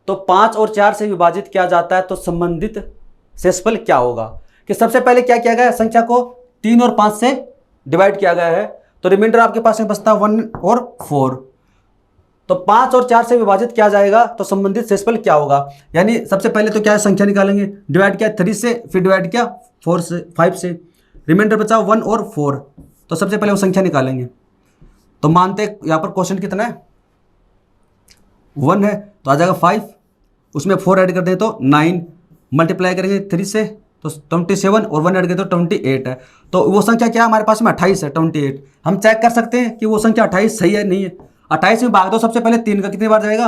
तो 5 और 4 से विभाजित किया जाता है तो संबंधित शेषफल क्या होगा। कि सबसे पहले क्या किया गया है, संख्या को 3 और 5 से डिवाइड किया गया है, तो रिमाइंडर आपके पास में बचता है 1 और 4। तो 5 और 4 से विभाजित किया जाएगा तो संबंधित शेषफल क्या होगा। यानी सबसे पहले तो क्या है, संख्या निकालेंगे, डिवाइड किया 3 से, फिर डिवाइड किया 4 से 5 से, रिमाइंडर बचा 1 और 4। तो सबसे पहले वो संख्या निकालेंगे। तो मानते यहाँ पर क्वोशिएंट कितना है 1 है, तो आ जाएगा 5, उसमें 4 ऐड कर दें तो 9, मल्टीप्लाई करेंगे 3 से तो 27 और 1 ऐड करें तो 28 है। तो वो संख्या क्या है हमारे पास में 28 है, 28। हम चेक कर सकते हैं कि वो संख्या 28 सही है नहीं है। 28 में भाग दो सबसे पहले 3 का, कितनी बार जाएगा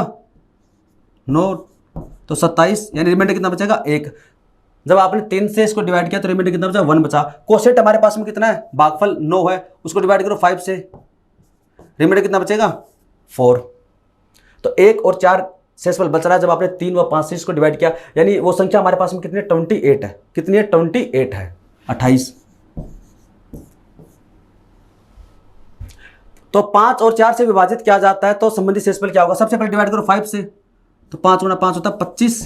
9, तो 27, यानी रिमाइंडर कितना बचेगा 1। जब आपने 3 से इसको डिवाइड किया तो रिमाइंडर कितना बचा 1 बचा। क्वोशिएंट हमारे पास में कितना है, भागफल 9 है, उसको डिवाइड करो 5 से, रिमाइंडर कितना बचेगा 4। तो 1 और 4 शेषफल बच रहा है जब आपने 3 व 5 से इसको डिवाइड किया, यानी वो संख्या हमारे पास में कितनी है 28 है। कितनी है 28 है, 28। तो 5 और 4 से विभाजित किया जाता है तो संबंधित शेषफल क्या होगा। सबसे पहले डिवाइड करो 5 से, तो 5 गुना 5 होता है 25,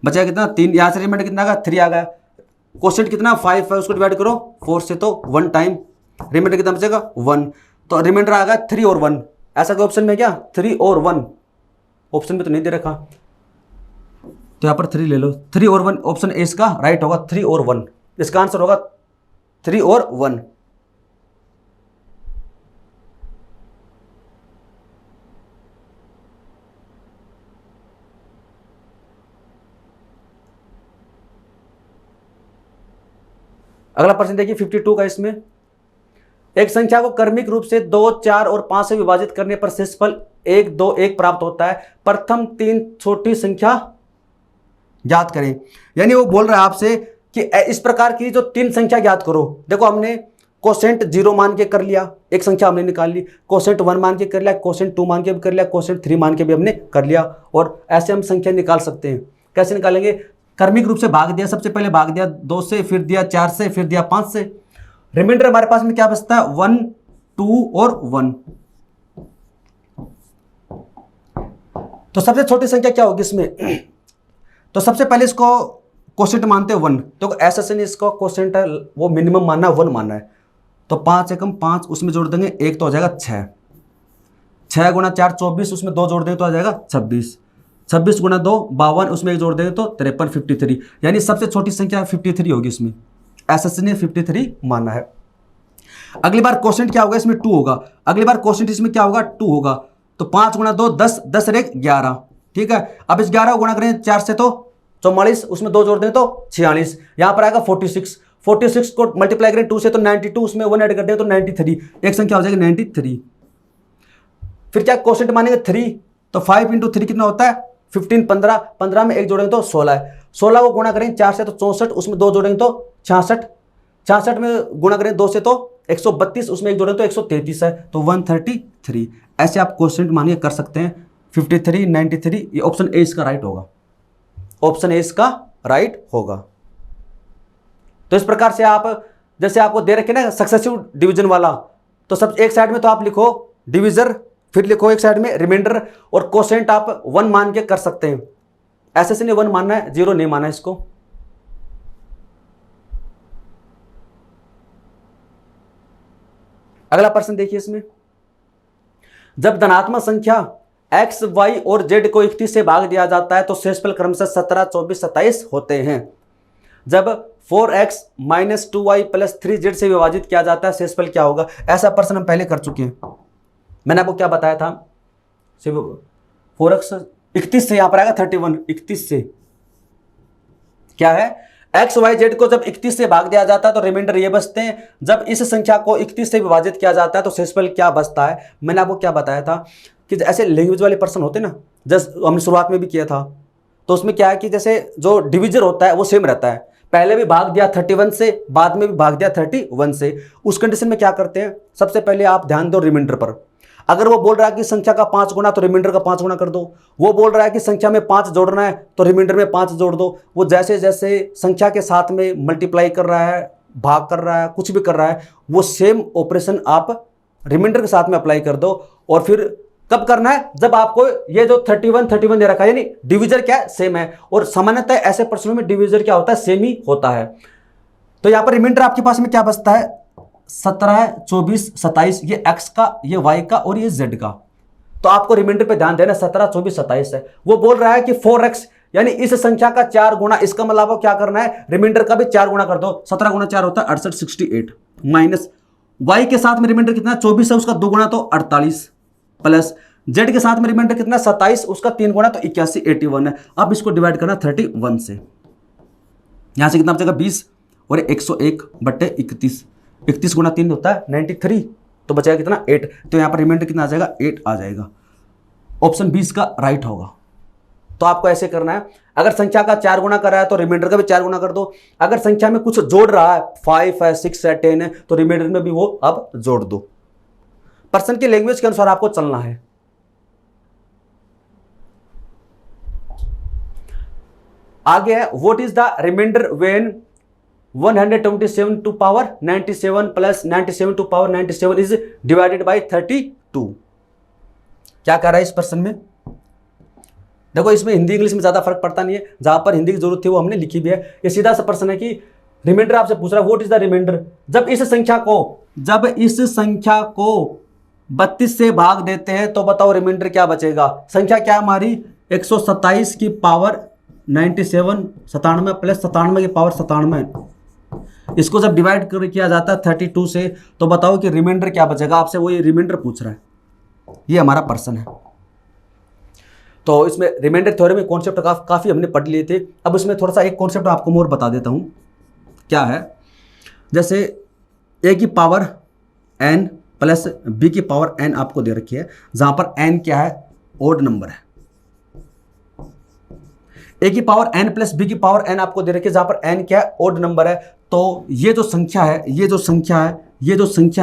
बचा कितना 3, यहाँ से रिमाइंडर कितना आ गया 3 आ गया। क्वोशिएंट कितना 5 है, उसको डिवाइड करो 4 से तो 1 टाइम, रिमाइंडर कितना बचेगा 1। तो रिमाइंडर आ गया 3 और 1। ऐसा कोई ऑप्शन में क्या 3 और 1, ऑप्शन में तो नहीं दे रखा, तो यहाँ पर 3 ले लो। 3 और 1 ऑप्शन ए इसका राइट होगा, 3 और 1 इसका आंसर होगा 3 और 1। अगला प्रश्न देखिए 52 का। इसमें एक संख्या को क्रमिक रूप से 2, 4 और 5 से विभाजित करने पर शेषफल 1, 2, 1 प्राप्त होता है। प्रथम 3 छोटी संख्या ज्ञात करें। यानी वो बोल रहा है आपसे कि इस प्रकार की जो 3 संख्या ज्ञात करो। देखो हमने क्वोशिएंट 0 मान के कर लिया, एक संख्या हमने निकाल ली, क्वोशिएंट 1 मान के कर लिया, क्वोशिएंट 2 मान के भी कर लिया, क्वोशिएंट 3 मान के भी हमने कर लिया। और ऐसे हम संख्या निकाल सकते हैं। कैसे निकालेंगे, क्रमिक रूप से भाग दिया, सबसे पहले भाग दिया 2 से, फिर दिया 4 से, फिर दिया 5 से। रिमाइंडर हमारे पास में क्या बचता है 1, 2 और 1। तो सबसे छोटी संख्या क्या होगी इसमें, तो सबसे पहले इसको क्वोशेंट मानते हैं 1, तो ऐसा से नहीं इसका क्वोशेंट है वो मिनिमम मानना है 1 मानना है, तो 5 एकम 5 उसमें जोड़ देंगे 1 तो हो जाएगा 6, 6 गुणा 4 24, उसमें 2 जोड़ देंगे तो आ जाएगा 26, 26 गुणा 2 52, उसमें 1 जोड़ देंगे तो 53 53, यानी सबसे छोटी संख्या 53 होगी इसमें, ऐसा से नहीं 53 मानना है। अगली बार क्वोशेंट क्या होगा इसमें 2 होगा, अगली बार क्वोशेंट इसमें क्या होगा 2 होगा, तो 5 गुणा 2 10, 10 और 1 11, ठीक है। अब इस 11 को गुणा करें 4 से तो 44, उसमें 2 जोड़ दें तो 46, यहां पर आएगा 46, 46 को मल्टीप्लाई करें 2 से तो 92, उसमें 1 ऐड कर दें तो 93, एक संख्या हो जाएगी 93। फिर क्या क्वोशेंट मानेंगे 3, तो 5 इंटू 3 कितना होता है 15, 15, 15 में 1 जोड़ेंगे तो 16 है, 16 को गुणा करें 4 से तो 64, उसमें 2 जोड़ेंगे तो 66, 66 में गुणा करें 2 से तो 132, उसमें 1 जोड़ेंगे तो 133 है, तो 133। ऐसे आप क्वोशेंट मानिए कर सकते हैं 53, 93, ये ऑप्शन ए इसका राइट होगा, ऑप्शन ए इसका राइट होगा। तो इस प्रकार से आप जैसे आपको दे रखे ना सक्सेसिव डिवीजन वाला, तो सब एक साइड में तो आप लिखो डिविजर, फिर लिखो एक साइड में रिमाइंडर, और क्वोशेंट आप 1 मान के कर सकते हैं, ऐसे से नहीं 1 मानना है, 0 नहीं मानना है इसको। अगला प्रश्न देखिए, इसमें जब धनात्मक संख्या x, y और z को 31 से भाग दिया जाता है तो शेषफल क्रमशः 17, 24, 27 होते हैं। जब 4x - 2y + 3z से विभाजित किया जाता है शेषफल क्या होगा। ऐसा प्रश्न हम पहले कर चुके हैं, मैंने आपको क्या बताया था, 4x 31 से यहां पर आएगा 31, 31 से क्या है एक्स वाई जेड को जब 31 से भाग दिया जाता है तो रिमाइंडर ये बचते हैं, जब इस संख्या को 31 से विभाजित किया जाता है तो शेषफल क्या बचता है। मैंने आपको क्या बताया था कि ऐसे लैंग्वेज वाले पर्सन होते ना, जैसे हमने शुरुआत में भी किया था, तो उसमें क्या है कि जैसे जो डिविजर होता है वो सेम रहता है, पहले भी भाग दिया 31 से, बाद में भी भाग दिया 31 से। उस कंडीशन में क्या करते हैं, सबसे पहले आप ध्यान दो रिमाइंडर पर। अगर वो बोल रहा है कि संख्या का 5 गुना तो रिमाइंडर का 5 गुना कर दो, वो बोल रहा है कि संख्या में 5 जोड़ना है तो रिमाइंडर में 5 जोड़ दो। वो जैसे जैसे संख्या के साथ में मल्टीप्लाई कर रहा है, भाग कर रहा है, कुछ भी कर रहा है, वो सेम ऑपरेशन आप रिमाइंडर के साथ में अप्लाई कर दो। और फिर कब करना है, जब आपको ये जो 31 दे रखा है, यानी डिविजर क्या है, सेम है। और सामान्यतः ऐसे प्रश्नों में डिविजर क्या होता है, सेम ही होता है। तो यहां पर रिमाइंडर आपके पास में क्या बचता है, 17, 24, 27, ये x का, ये y का और ये z का। तो आपको रिमाइंडर पे ध्यान देना, 17, 24, 27 है। वो बोल रहा है कि 4x यानी इस संख्या का 4 गुना, इसका मतलब आपको क्या करना है, रिमाइंडर का भी 4 गुना कर दो। 17 गुना 4 होता है 68, 68 माइनस y के साथ में रिमाइंडर कितना 24 है, उसका 2 गुना तो 48, प्लस z के साथ में रिमाइंडर कितना 27, उसका 3 गुना तो 81, 81 है। अब इसको डिवाइड करना 31 से, यहां से कितना बचेगा 20 और 101/31, 31 गुना 3 होता है 93, तो बचेगा कितना 8। तो यहां पर रिमाइंडर कितना आ जाएगा, 8 आ जाएगा। ऑप्शन 20 का राइट होगा। तो आपको ऐसे करना है, अगर संख्या का 4 गुना कर रहा है तो रिमाइंडर का भी 4 गुना कर दो। अगर संख्या में कुछ जोड़ रहा है, 5 है, 6 है, 10 है, तो रिमाइंडर में भी वो अब जोड़ दो। पर्सन की लैंग्वेज के अनुसार आपको चलना है। आगे है, what is the remainder when 127 to power 97 plus 97 to power 97 is divided by 32। क्या कर रहा है इस पर्सन में, देखो इसमें हिंदी इंग्लिश में ज्यादा फर्क पड़ता नहीं है, जहां पर हिंदी की जरूरत थी वो हमने लिखी भी है। ये सीधा सा पर्सन है कि रिमाइंडर आपसे पूछ रहा है, व्हाट इज द रिमाइंडर, जब इस संख्या को 32 से भाग देते हैं तो बताओ रिमाइंडर क्या बचेगा। संख्या क्या हमारी 127 की पावर 97, 97 प्लस 97 की पावर 97, इसको जब डिवाइड किया जाता है 32 से, तो बताओ कि रिमाइंडर क्या बचेगा। आपसे वो ये रिमाइंडर पूछ रहा है, ये हमारा पर्सन है। तो इसमें रिमाइंडर थ्योरी में कॉन्सेप्ट काफ़ी हमने पढ़ लिए थे। अब इसमें थोड़ा सा एक कॉन्सेप्ट आपको और बता देता हूँ, क्या है, जैसे a की पावर n प्लस b की पावर n आपको दे रखी है, जहाँ पर n क्या है, ओड नंबर है। a की पावर n प्लस b की पावर n आपको दे रखी है, जहाँ पर n क्या है, ओड नंबर है। तो ये जो संख्या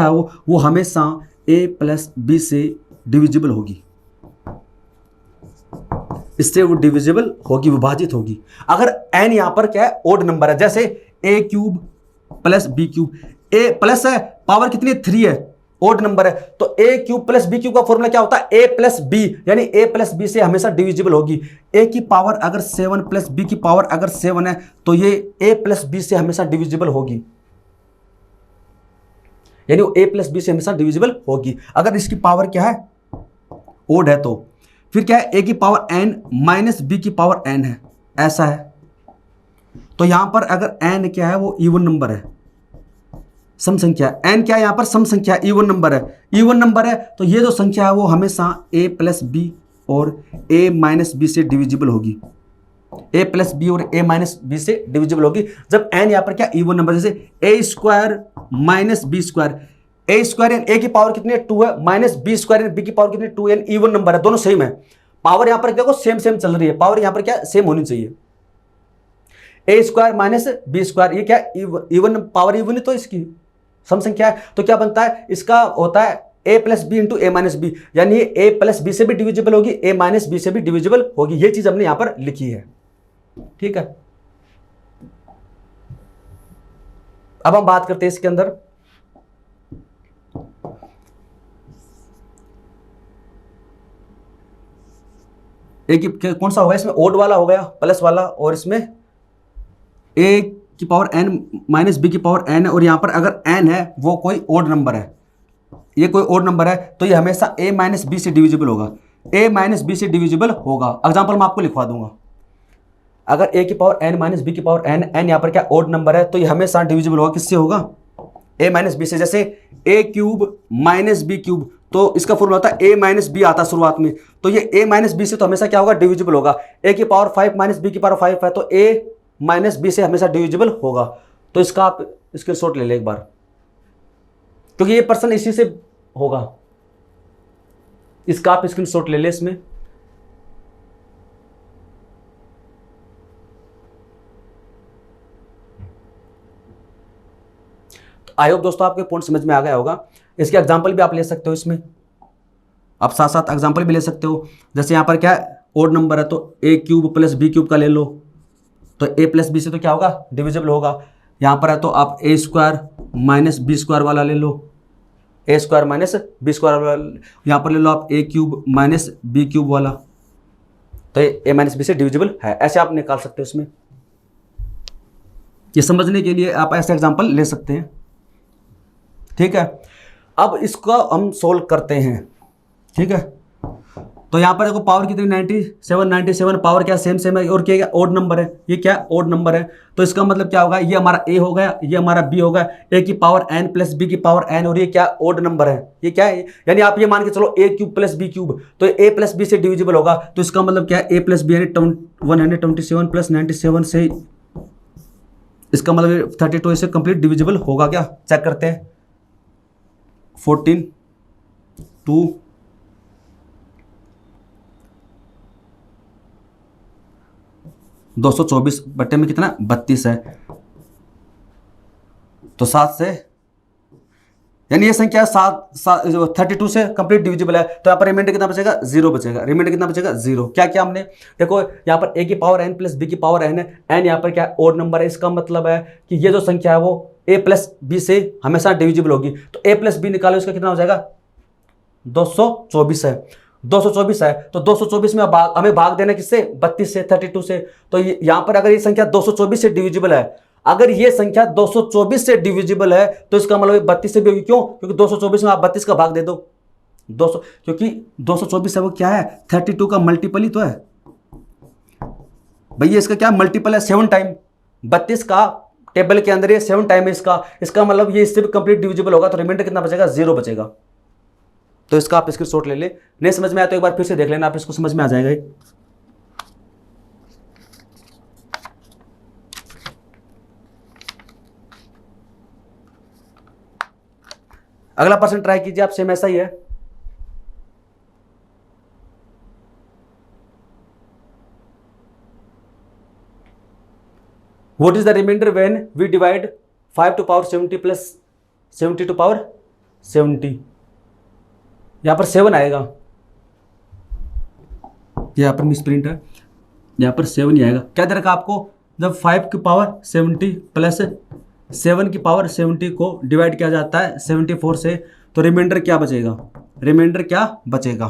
है वो हमेशा a प्लस बी से डिविजिबल होगी, इससे वो डिविजिबल होगी, विभाजित होगी। अगर n यहां पर क्या है, ओड नंबर है, जैसे a cube plus B cube, a plus है, पावर कितनी 3 है, ओड नंबर है, तो A cube plus B cube का फॉर्मूला क्या होता है, ए प्लस बी, यानी ए प्लस बी से हमेशा डिविजिबल होगी। ए की पावर अगर 7 प्लस बी की पावर अगर 7 है तो ये ए प्लस बी से हमेशा डिविजिबल होगी, यानी वो ए प्लस बी से हमेशा डिविजिबल होगी। अगर इसकी पावर क्या है, ओड है, तो फिर क्या है, ए की पावर एन माइनस बी की पावर एन है, ऐसा है। तो यहां पर अगर एन क्या है वो इवन नंबर है, सम संख्या है। एन क्या है यहां पर, सम संख्या, इवन नंबर है, इवन नंबर है, तो ये जो संख्या है वो हमेशा ए प्लस बी और ए माइनस बी से डिविजिबल होगी, ए प्लस बी और ए माइनस बी से डिविजिबल होगी जब एन यहां पर क्या इवन नंबर, जैसे A square minus B square, A square N A की पावर कितनी है 2 है, minus B square N B की पावर कितनी 2 एन, इवन नंबर है, दोनों सेम है। पावर यहां पर देखो सेम सेम चल रही है, पावर यहां पर क्या सेम होनी चाहिए। ए स्क्वायर माइनस बी स्क्वायर, ये क्या इवन पावर, इवन तो इसकी सम संख्या है, तो क्या बनता है, इसका होता है ए प्लस बी इंटू ए माइनस बी, यानी ए प्लस बी से भी डिविजिबल होगी, ए माइनस बी से भी डिविजिबल होगी। ये चीज हमने यहां पर लिखी है, ठीक है। अब हम बात करते हैं इसके अंदर, एक कौन सा होगा इसमें, ओड वाला हो गया प्लस वाला, और इसमें ए की पावर एन माइनस बी की पावर एन है, और यहां पर अगर एन है वो कोई ओड नंबर है, ये कोई ओड नंबर है, तो ये हमेशा ए माइनस बी से डिविजिबल होगा, ए माइनस बी से डिविजिबल होगा। एग्जांपल मैं आपको लिखवा दूंगा, अगर ए की पावर एन माइनस बी की पावर एन, एन यहां पर क्या ओड नंबर है, तो ये हमेशा डिविजिबल होगा, किससे होगा, ए माइनस बी से। जैसे ए क्यूब माइनस बी क्यूब, तो इसका फॉर्मूला होता है ए माइनस बी आता शुरुआत में, तो ये ए माइनस बी से तो हमेशा क्या होगा, डिविजिबल होगा। ए की पावर 5 माइनस बी की पावर 5 है, तो ए माइनस बी से हमेशा डिविजिबल होगा। तो इसका आप स्क्रीनशॉट ले ले एक बार, क्योंकि ये पर्सन इसी से होगा, इसका आप स्क्रीनशॉट ले ले इसमें। आई होप दोस्तों आपके पॉइंट समझ में आ गया होगा। इसके एग्जांपल भी आप ले सकते हो, इसमें आप साथ साथ एग्जांपल भी ले सकते हो। जैसे यहाँ पर क्या ओड नंबर है, तो A cube plus B cube का ले लो, तो ए प्लस बी से तो क्या होगा, डिविजिबल होगा। यहाँ पर है तो आप ए स्क्वायर माइनस बी स्क्वायर वाला ले लो, ए स्क्वायर माइनस बी स्क्वायर वाला, यहाँ पर ले लो आप ए क्यूब माइनस बी क्यूब वाला, तो ए माइनस बी से डिविजिबल है। ऐसे आप निकाल सकते हो इसमें, ये समझने के लिए आप ऐसे एग्जाम्पल ले सकते हैं, ठीक है। अब इसको हम सोल्व करते हैं, ठीक है। तो यहाँ पर देखो पावर कितनी 97 पावर क्या सेम सेम है, और क्या ओड नंबर है, ये क्या ओड नंबर है, तो इसका मतलब क्या होगा, ये हमारा ए हो गया, ये हमारा बी हो गया, ए की पावर एन प्लस बी की पावर एन, और ये क्या ओड नंबर है, ये क्या है, यानी आप ये मान के चलो ए क्यूब प्लस बी क्यूब, तो ए प्लस बी से डिविजिबल होगा, तो इसका मतलब क्या है, ए प्लस बी यानी 127 प्लस 97 से, इसका मतलब 32 से कंप्लीट डिविजिबल होगा क्या, चेक करते हैं। 14 2 224 बट्टे में कितना 32 है, तो 7 से, यानी ये संख्या 32 से कंप्लीट डिविजिबल है, तो यहाँ पर रिमाइंडर कितना बचेगा, 0 बचेगा। रिमाइंडर कितना बचेगा, 0। क्या क्या हमने देखो, यहाँ पर ए की पावर एन प्लस बी की पावर एन है, एन यहाँ पर क्या ओड नंबर है, इसका मतलब है कि ये जो संख्या है वो ए प्लस बी से हमेशा डिविजिबल होगी, तो ए प्लस बी निकालो, इसका कितना हो जाएगा 224 है, 224 है, तो 224 में हमें भाग देना किससे, 32 से, 32 से, तो यहां पर अगर ये संख्या 224 से डिविजिबल है, अगर ये संख्या 224 से डिविजिबल है, तो इसका मतलब 32 से भी होगी। क्यों, क्योंकि 224 में आप 32 का भाग दे दो, 200, क्योंकि 224 है वो क्या है, 32 का मल्टीपल ही तो है भैया, इसका क्या मल्टीपल है, 7 टाइम, 32 का टेबल के अंदर ये 7 टाइम है इसका मतलब ये इससे भी कंप्लीट डिविजिबल होगा, तो रिमाइंडर कितना बचेगा, 0 बचेगा। तो इसका आप स्क्रीनशॉट ले ले, नहीं समझ में आया तो एक बार फिर से देख लेना, आप इसको समझ में आ जाएगा। अगला पर्सन ट्राई कीजिए, आप सेम ऐसा ही है। What is the remainder when we divide 5 to power 70 plus 70 to power 70? यहाँ पर 7 आएगा, यहाँ पर मिसप्रिंट है, यहाँ पर 7 ही आएगा। क्या दे रखा आपको, जब 5 की पावर 70 प्लस 7 की पावर 70 को डिवाइड किया जाता है 74 से, तो रिमाइंडर क्या बचेगा, रिमाइंडर क्या बचेगा।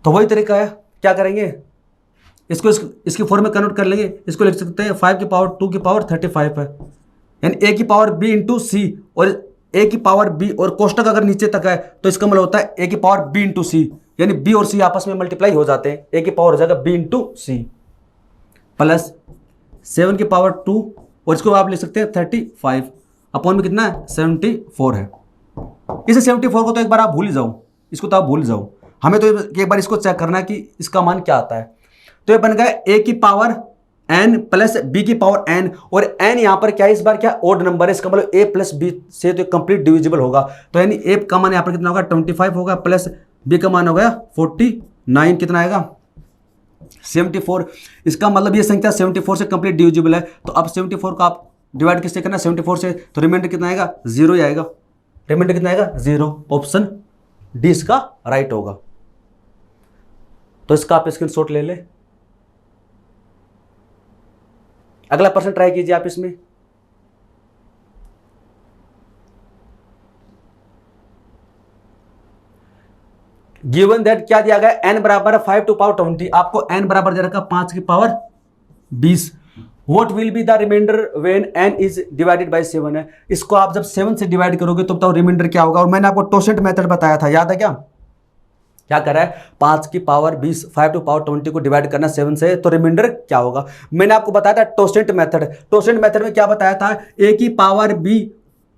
तो वही तरीका है, क्या करेंगे इसको इसकी फॉर्म में कन्वर्ट कर लेंगे। इसको लिख सकते हैं 5 की पावर 2 की पावर 35 है, यानी a की पावर b इंटू सी, और a की पावर b और कोष्टक अगर नीचे तक है तो इसका मतलब होता है a की पावर b इंटू सी, यानी b और c आपस में मल्टीप्लाई हो जाते हैं, a की पावर हो जाएगा b इंटू सी प्लस 7 की पावर 2, और इसको आप लिख सकते हैं 35 अपॉन में कितना है 74 है। इसे 74 को तो एक बार आप भूल ही जाओ, इसको तो आप भूल जाओ, हमें तो एक बार इसको चेक करना है कि इसका मान क्या आता है। तो ये बन गया a की पावर n प्लस b की पावर n, और n यहां पर क्या है, इस बार क्या ओड नंबर है, इसका मतलब a प्लस b से तो कंप्लीट डिविजिबल होगा, तो यानी a का मान यहां पर कितना होगा 25 होगा, प्लस b का मान हो गया 49, कितना आएगा 74। इसका मतलब ये संख्या 74 से कंप्लीट डिविजिबल है, तो अब 74 को आप डिवाइड किससे करना 74 से, तो रिमाइंडर कितना आएगा 0 ही आएगा, रिमाइंडर कितना आएगा 0। ऑप्शन डी इसका राइट होगा। तो इसका आप स्क्रीनशॉट ले ले। अगला प्रश्न ट्राई कीजिए आप इसमें। गिवन दैट क्या दिया गया, n बराबर 5 टू पावर 20, आपको n बराबर दे रखा 5 की power 20। What will be the remainder when n is divided by 7 है। इसको आप जब 7 से डिवाइड करोगे तो बताओ रिमाइंडर क्या होगा, और मैंने आपको टोसेंट मेथड बताया था, याद है क्या, क्या कर रहा है 5 की पावर 20, 5 टू पावर 20 को डिवाइड करना 7 से, तो रिमाइंडर क्या होगा। मैंने आपको बताया था टोसेंट मेथड, टोसेंट मेथड में क्या बताया था, a की पावर b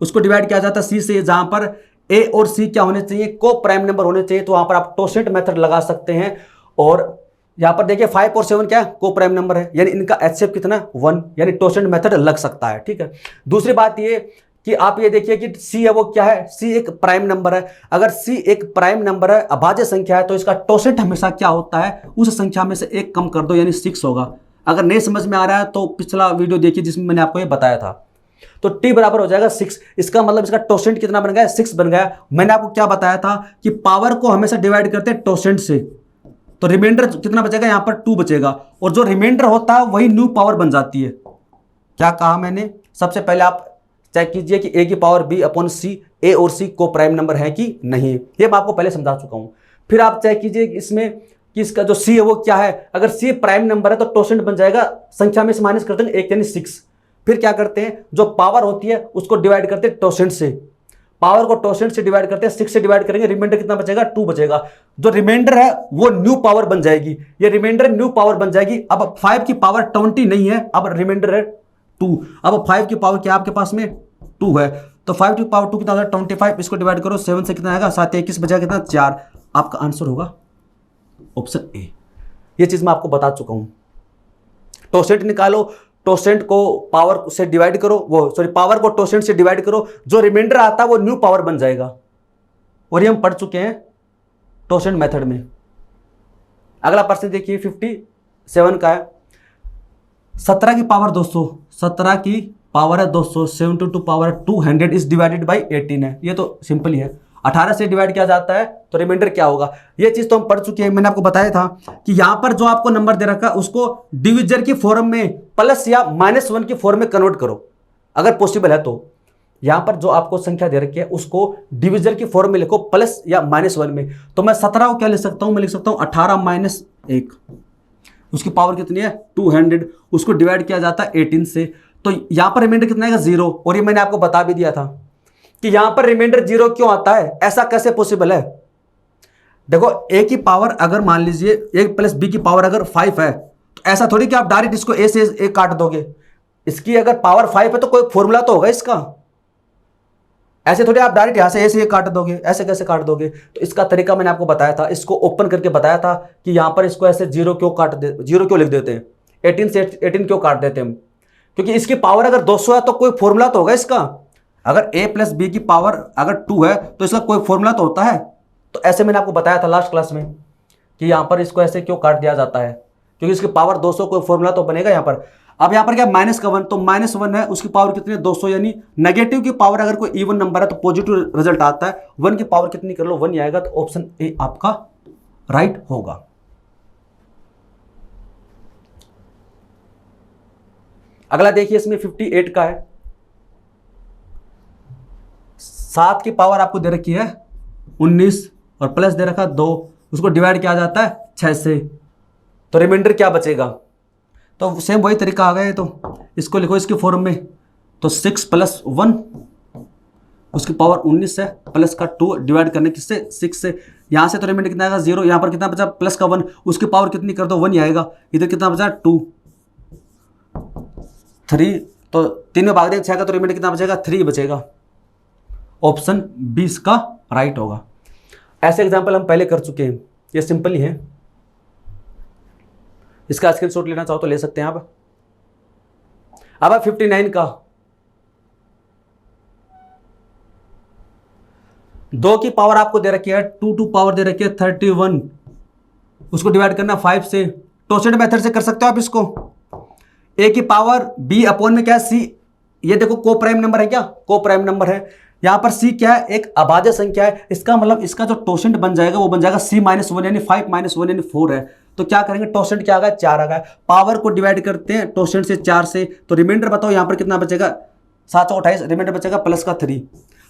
उसको डिवाइड किया जाता c से, जहां पर a और c क्या होने चाहिए, को प्राइम नंबर होने चाहिए, तो वहां पर आप टोसेंट मेथड लगा सकते हैं। और यहां पर देखिए 5 और 7 क्या को प्राइम नंबर है, यानी इनका एचसीएफ कितना 1, यानी टोसेंट मेथड लग सकता है, ठीक है। दूसरी बात ये कि आप ये देखिए कि c है वो क्या है, c एक प्राइम नंबर है, अगर c एक प्राइम नंबर है, अभाज्य संख्या है, तो इसका टोसेंट हमेशा क्या होता है, उस संख्या में से एक कम कर दो, यानी 6 होगा। अगर नहीं समझ में आ रहा है तो पिछला वीडियो देखिए जिसमें मैंने आपको ये बताया था। तो t बराबर हो जाएगा 6, इसका मतलब इसका टोसेंट कितना बन गया 6 बन गया। मैंने आपको क्या बताया था कि पावर को हमेशा डिवाइड करते हैं टोसेंट से, तो रिमाइंडर कितना बचेगा, यहां पर 2 बचेगा, और जो रिमाइंडर होता है वही न्यू पावर बन जाती है। क्या कहा मैंने, सबसे पहले आप चेक कीजिए कि a की power b upon c, a और c को प्राइम नंबर है कि नहीं, ये मैं आपको पहले समझा चुका हूं। फिर आप चेक कीजिए इसमें कि इसका जो c है वो क्या है, अगर c प्राइम नंबर है तो टोसेंट बन जाएगा, संख्या में से माइनस करते हैं 1 यानी 6। फिर क्या करते हैं, जो पावर होती है उसको डिवाइड करते हैं टोसेंट से, पावर को टोसेंट से डिवाइड करते हैं, 6 से डिवाइड करेंगे, रिमाइंडर कितना बचेगा 2 बचेगा। जो रिमाइंडर है वो न्यू पावर बन जाएगी, ये रिमाइंडर न्यू पावर बन जाएगी। अब 5 की पावर 20 नहीं है, अब रिमाइंडर है 2। अब 5 की पावर क्या आपके पास में 2 है, तो 5 की पावर 2 कितना होगा 25, इसको डिवाइड करो 7 से कितना आएगा 7, 21 बचा कितना 4, आपका आंसर होगा ऑप्शन ए। ये चीज मैं आपको बता चुका हूं। टोसेंट निकालो, टोसेंट को पावर से डिवाइड करो, वो सॉरी पावर को टोसेंट से डिवाइड करो, जो रिमाइंडर आता है वो न्यू पावर बन जाएगा, और ये हम पढ़ चुके हैं टोसेंट मेथड में। अगला प्रश्न देखिए 57 का है, 17 की पावर 200, 17 की पावर है 200, 72 पावर 200 इज डिवाइडेड बाई 18 है, ये तो सिंपल ही है। 18 से डिवाइड किया जाता है तो रिमाइंडर क्या होगा, ये चीज तो हम पढ़ चुके हैं। मैंने आपको बताया था कि यहां पर जो आपको नंबर दे रखा है उसको डिविजर की फॉर्म में प्लस या -1 की फॉर्म में कन्वर्ट करो, अगर पॉसिबल है तो। यहां पर जो आपको संख्या दे रखी है उसको डिविजर की फॉर्म में लिखो प्लस या -1 में। तो मैं 17 को क्या लिख सकता हूं, मैं लिख सकता हूं 18 - 1, उसकी पावर कितनी है 200, उसको डिवाइड किया जाता है 18 से, तो यहां पर रिमाइंडर कितना आएगा 0। और ये मैंने आपको बता भी दिया था कि यहां पर रिमाइंडर 0 क्यों आता है, ऐसा कैसे पॉसिबल है। देखो a की पावर अगर मान लीजिए a प्लस b की पावर अगर 5 है, तो ऐसा थोड़ी कि आप डायरेक्ट इसको a से a काट दोगे, इसकी अगर पावर 5 है तो कोई फॉर्मूला तो होगा इसका, ऐसे थोड़ी आप डायरेक्ट यहां से a से a काट दोगे, ऐसे कैसे काट दोगे। तो इसका तरीका मैंने आपको बताया था, इसको ओपन करके बताया था कि यहां पर इसको ऐसे 0 क्यों लिख देते हैं, 18 से 18 क्यों काट देते हैं हम, क्योंकि इसकी पावर अगर 200 है तो कोई फॉर्मूला तो होगा इसका। अगर a प्लस b की पावर अगर 2 है तो इसका कोई फॉर्मूला तो होता है। तो ऐसे मैंने आपको बताया था लास्ट क्लास में कि यहां पर इसको ऐसे क्यों काट दिया जाता है, क्योंकि इसकी पावर 200, कोई फॉर्मूला तो बनेगा यहां पर। अब यहां पर क्या -1, तो -1 है, उसकी पावर कितनी है 200, यानी नेगेटिव की पावर अगर कोई इवन नंबर है तो पॉजिटिव रिजल्ट आता है। 1 की पावर कितनी कर लो 1 ही आएगा, तो ऑप्शन ए आपका राइट होगा। अगला देखिए इसमें 58 का है, 7 की पावर आपको दे रखी है 19 और प्लस दे रखा 2, उसको डिवाइड किया जाता है 6 से, तो रिमाइंडर क्या बचेगा? तो सेम वही तरीका आ गया है, तो इसको लिखो इसकी फॉर्म में, तो 6 + 1 उसकी पावर 19 है, प्लस का 2 डिवाइड करने किससे 6 से, यहाँ से तो रिमाइंडर कितना आएगा 0, यहाँ पर कितना बचा प्लस का 1, उसकी पावर कितनी कर दो 1 ही आएगा, इधर कितना बचा 2 3, तो 3 में भाग देंगे 6 का, तो रिमाइंडर कितना बचेगा 3 बचेगा। ऑप्शन 20 का राइट होगा। ऐसे एग्जाम्पल हम पहले कर चुके हैं, ये सिंपल ही है, इसका स्क्रीनशॉट लेना चाहो तो ले सकते हैं आप। अब 59 का 2 की पावर आपको दे रखी है 2 पावर दे रखी है 31, उसको डिवाइड करना 5 से, टोसेंट मेथड से कर सकते हो आप इसको। a की पावर b अपॉन में क्या है c, ये देखो को प्राइम नंबर है, क्या को प्राइम नंबर है, यहां पर c क्या है एक अभाज्य संख्या है, इसका मतलब इसका जो टोसेंट बन जाएगा वो बन जाएगा c - 1 यानी 5 - 1 यानी 4 है, तो क्या करेंगे टोसेंट क्या आ गया 4 आ गया, पावर को डिवाइड करते हैं टोसेंट से 4 से, तो रिमाइंडर बताओ यहां पर कितना बचेगा 7 और 28, रिमाइंडर बचेगा प्लस का 3,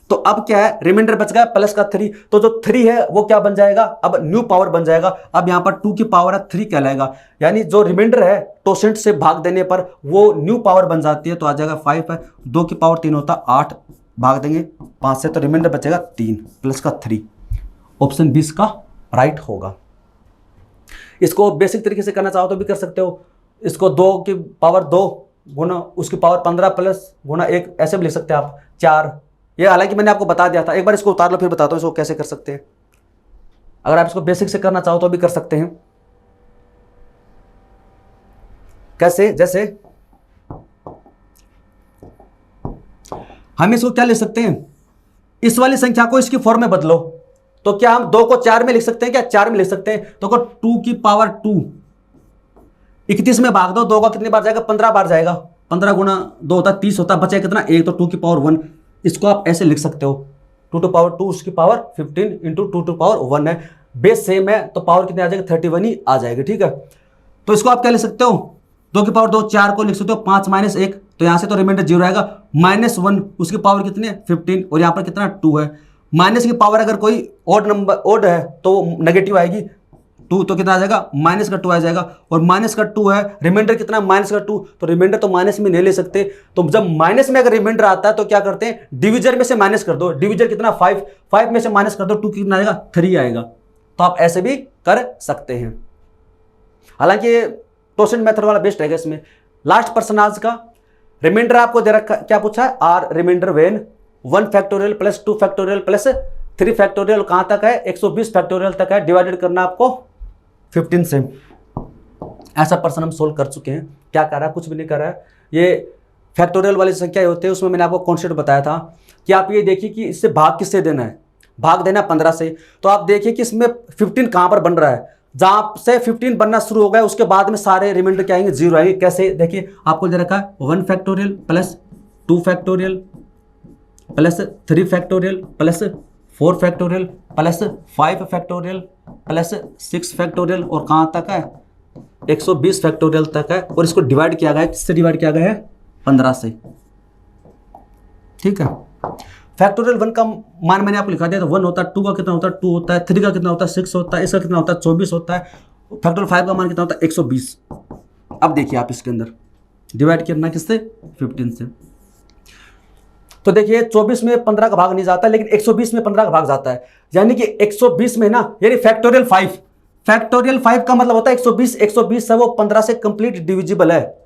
तो अब क्या है रिमाइंडर बच गया प्लस का 3, तो जो 3 है वो क्या बन जाएगा अब न्यू पावर बन जाएगा, अब यहां पर 2 की पावर है 3 कहलाएगा, यानी जो रिमाइंडर है टोसेंट से भाग देने पर वो न्यू पावर बन जाती है, तो आ जाएगा 5 है, 2 की पावर 3 होता 8, भाग देंगे 5 से, तो रिमाइंडर बचेगा 3 प्लस का 3, ऑप्शन 20 का राइट होगा। इसको बेसिक तरीके से करना चाहो तो भी कर सकते हो, इसको 2 की पावर 2 गुना उसकी पावर 15 प्लस गुना 1 ऐसे भी लिख सकते हैं आप 4, ये हालांकि मैंने आपको बता दिया था, एक बार इसको उतार लो फिर बताता हूँ इसको कैसे कर सकते हैं। अगर आप इसको बेसिक से करना चाहो तो भी कर सकते हैं, कैसे, जैसे हम इसको क्या लिख सकते हैं, इस वाली संख्या को इसकी फॉर्म में बदलो, तो क्या हम 2 को 4 में लिख सकते हैं, क्या 4 में लिख सकते हैं, तो 2 की पावर 2 31 में भाग दो, 2 का कितनी बार जाएगा 15 बार जाएगा, 15 गुना 2 होता 30 होता, बचे कितना 1, तो 2 की पावर 1, इसको आप ऐसे लिख सकते हो 2 टू पावर 2 उसकी पावर 15 इंटू 2 टू पावर 1 है, बेस सेम है तो पावर कितनी आ जाएगी 31 ही आ जाएगी, ठीक है। तो इसको आप क्या लिख सकते हो 2 की पावर 2 4 को लिख सकते हो 5 - 1, तो यहाँ से तो रिमाइंडर 0 आएगा, -1 उसकी पावर कितनी है 15 और यहाँ पर कितना 2 है, माइनस की पावर अगर कोई ओड नंबर ओड है तो नेगेटिव आएगी 2, तो कितना आ जाएगा माइनस का 2 आ जाएगा, और माइनस का 2 है, रिमाइंडर कितना माइनस का 2, तो रिमाइंडर तो माइनस में नहीं ले सकते, तो जब माइनस में अगर रिमाइंडर आता है तो क्या करते हैं डिविजर में से माइनस कर दो, डिविजर कितना 5 में से माइनस कर दो 2 कितना आएगा 3 आएगा, तो आप ऐसे भी कर सकते हैं। हालांकि टोसेंट मेथड वाला बेस्ट रहेगा इसमें। लास्ट पर्सन आज का रिमाइंडर आपको दे रखा, क्या पूछा है are remainder when 1 factorial plus 2 factorial plus 3 factorial कहां तक है 120 फैक्टोरियल तक है, डिवाइडेड करना आपको 15 से। ऐसा पर्सन हम सोल्व कर चुके हैं, क्या कर रहा है कुछ भी नहीं कर रहा है, ये फैक्टोरियल वाली संख्या होते हैं, उसमें मैंने आपको कॉन्सेप्ट बताया था कि आप ये देखिए कि इससे भाग किससे देना है, भाग देना 15 से, तो आप देखिए कि इसमें 15 कहां पर बन रहा है, जहां से 15 बनना शुरू हो गया उसके बाद में सारे रिमाइंडर क्या आएंगे 0 आएंगे, कैसे देखिए आपको दे रखा है 1 factorial plus 2 factorial plus 3 factorial plus 4 factorial plus 5 factorial plus 6 factorial और कहां तक है 120 फैक्टोरियल तक है, और इसको डिवाइड किया गया है, किससे डिवाइड किया गया है 15 से, ठीक है। फैक्टोरियल 1 का मान मैंने आपको लिखा दिया, तो 1 होता है, 2 का कितना होता है 2 होता है, 3 का कितना होता है 6 होता है, इसका कितना होता है 24 होता है, फैक्टोरियल 5 का मान कितना होता है 120। अब देखिए आप इसके अंदर डिवाइड करना किससे 15 से, तो देखिए 24 में 15 का भाग नहीं जाता, लेकिन 120 में 15 का भाग जाता है, यानी कि 120 में ना, यानी फैक्टोरियल 5 का मतलब होता है 120 है वो 15 से कंप्लीट डिविजिबल है।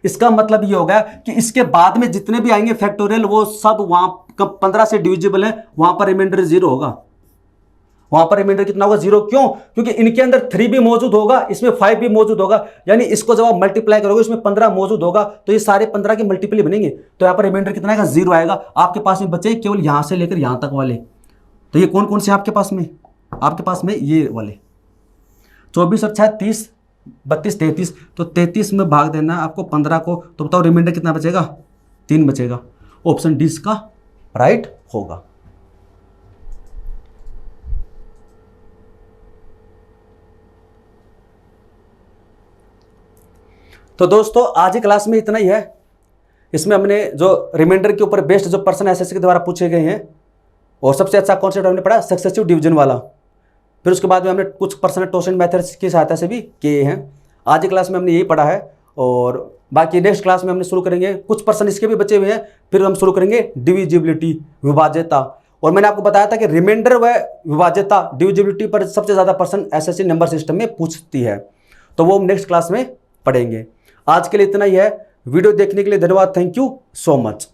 इसका मतलब ये होगा कि इसके बाद में जितने भी आएंगे फैक्टोरियल वो सब वहां 15 से डिविजिबल है, वहां पर रिमाइंडर 0 होगा, वहां पर रिमाइंडर कितना होगा 0, क्यों, क्योंकि इनके अंदर 3 भी मौजूद होगा, इसमें 5 भी मौजूद होगा, यानी इसको जब आप मल्टीप्लाई करोगे इसमें 15 मौजूद होगा, तो ये सारे 15 के मल्टीपल बनेंगे, तो यहाँ पर रिमाइंडर कितना आएगा 0 आएगा। आपके पास में बचे केवल यहां से लेकर यहां तक वाले, तो ये कौन कौन से आपके पास में ये वाले 24 और 6 30 32 33, तो 33 में भाग देना आपको 15 को, तो बताओ रिमाइंडर कितना बचेगा 3 बचेगा, ऑप्शन डी इसका राइट होगा। तो दोस्तों आज की क्लास में इतना ही है, इसमें हमने जो रिमाइंडर के ऊपर बेस्ड जो पर्सन एसएससी के द्वारा पूछे गए हैं और सबसे अच्छा कॉन्सेप्ट हमने पढ़ा सक्सेसिव डिवीजन वाला। फिर उसके बाद में हमने कुछ परसेंटेज मेथड्स की सहायता से भी किए हैं। आज की क्लास में हमने यही पढ़ा है और बाकी नेक्स्ट क्लास में हमने शुरू करेंगे, कुछ पर्सन इसके भी बचे हुए हैं, फिर हम शुरू करेंगे डिविजिबिलिटी, विभाज्यता। और मैंने आपको बताया था कि रिमाइंडर व विभाज्यता, डिविजिबिलिटी पर सबसे ज़्यादा पर्सन एसएससी नंबर सिस्टम में पूछती है, तो वो हम नेक्स्ट क्लास में पढ़ेंगे। आज के लिए इतना ही है। वीडियो देखने के लिए धन्यवाद। Thank you so much.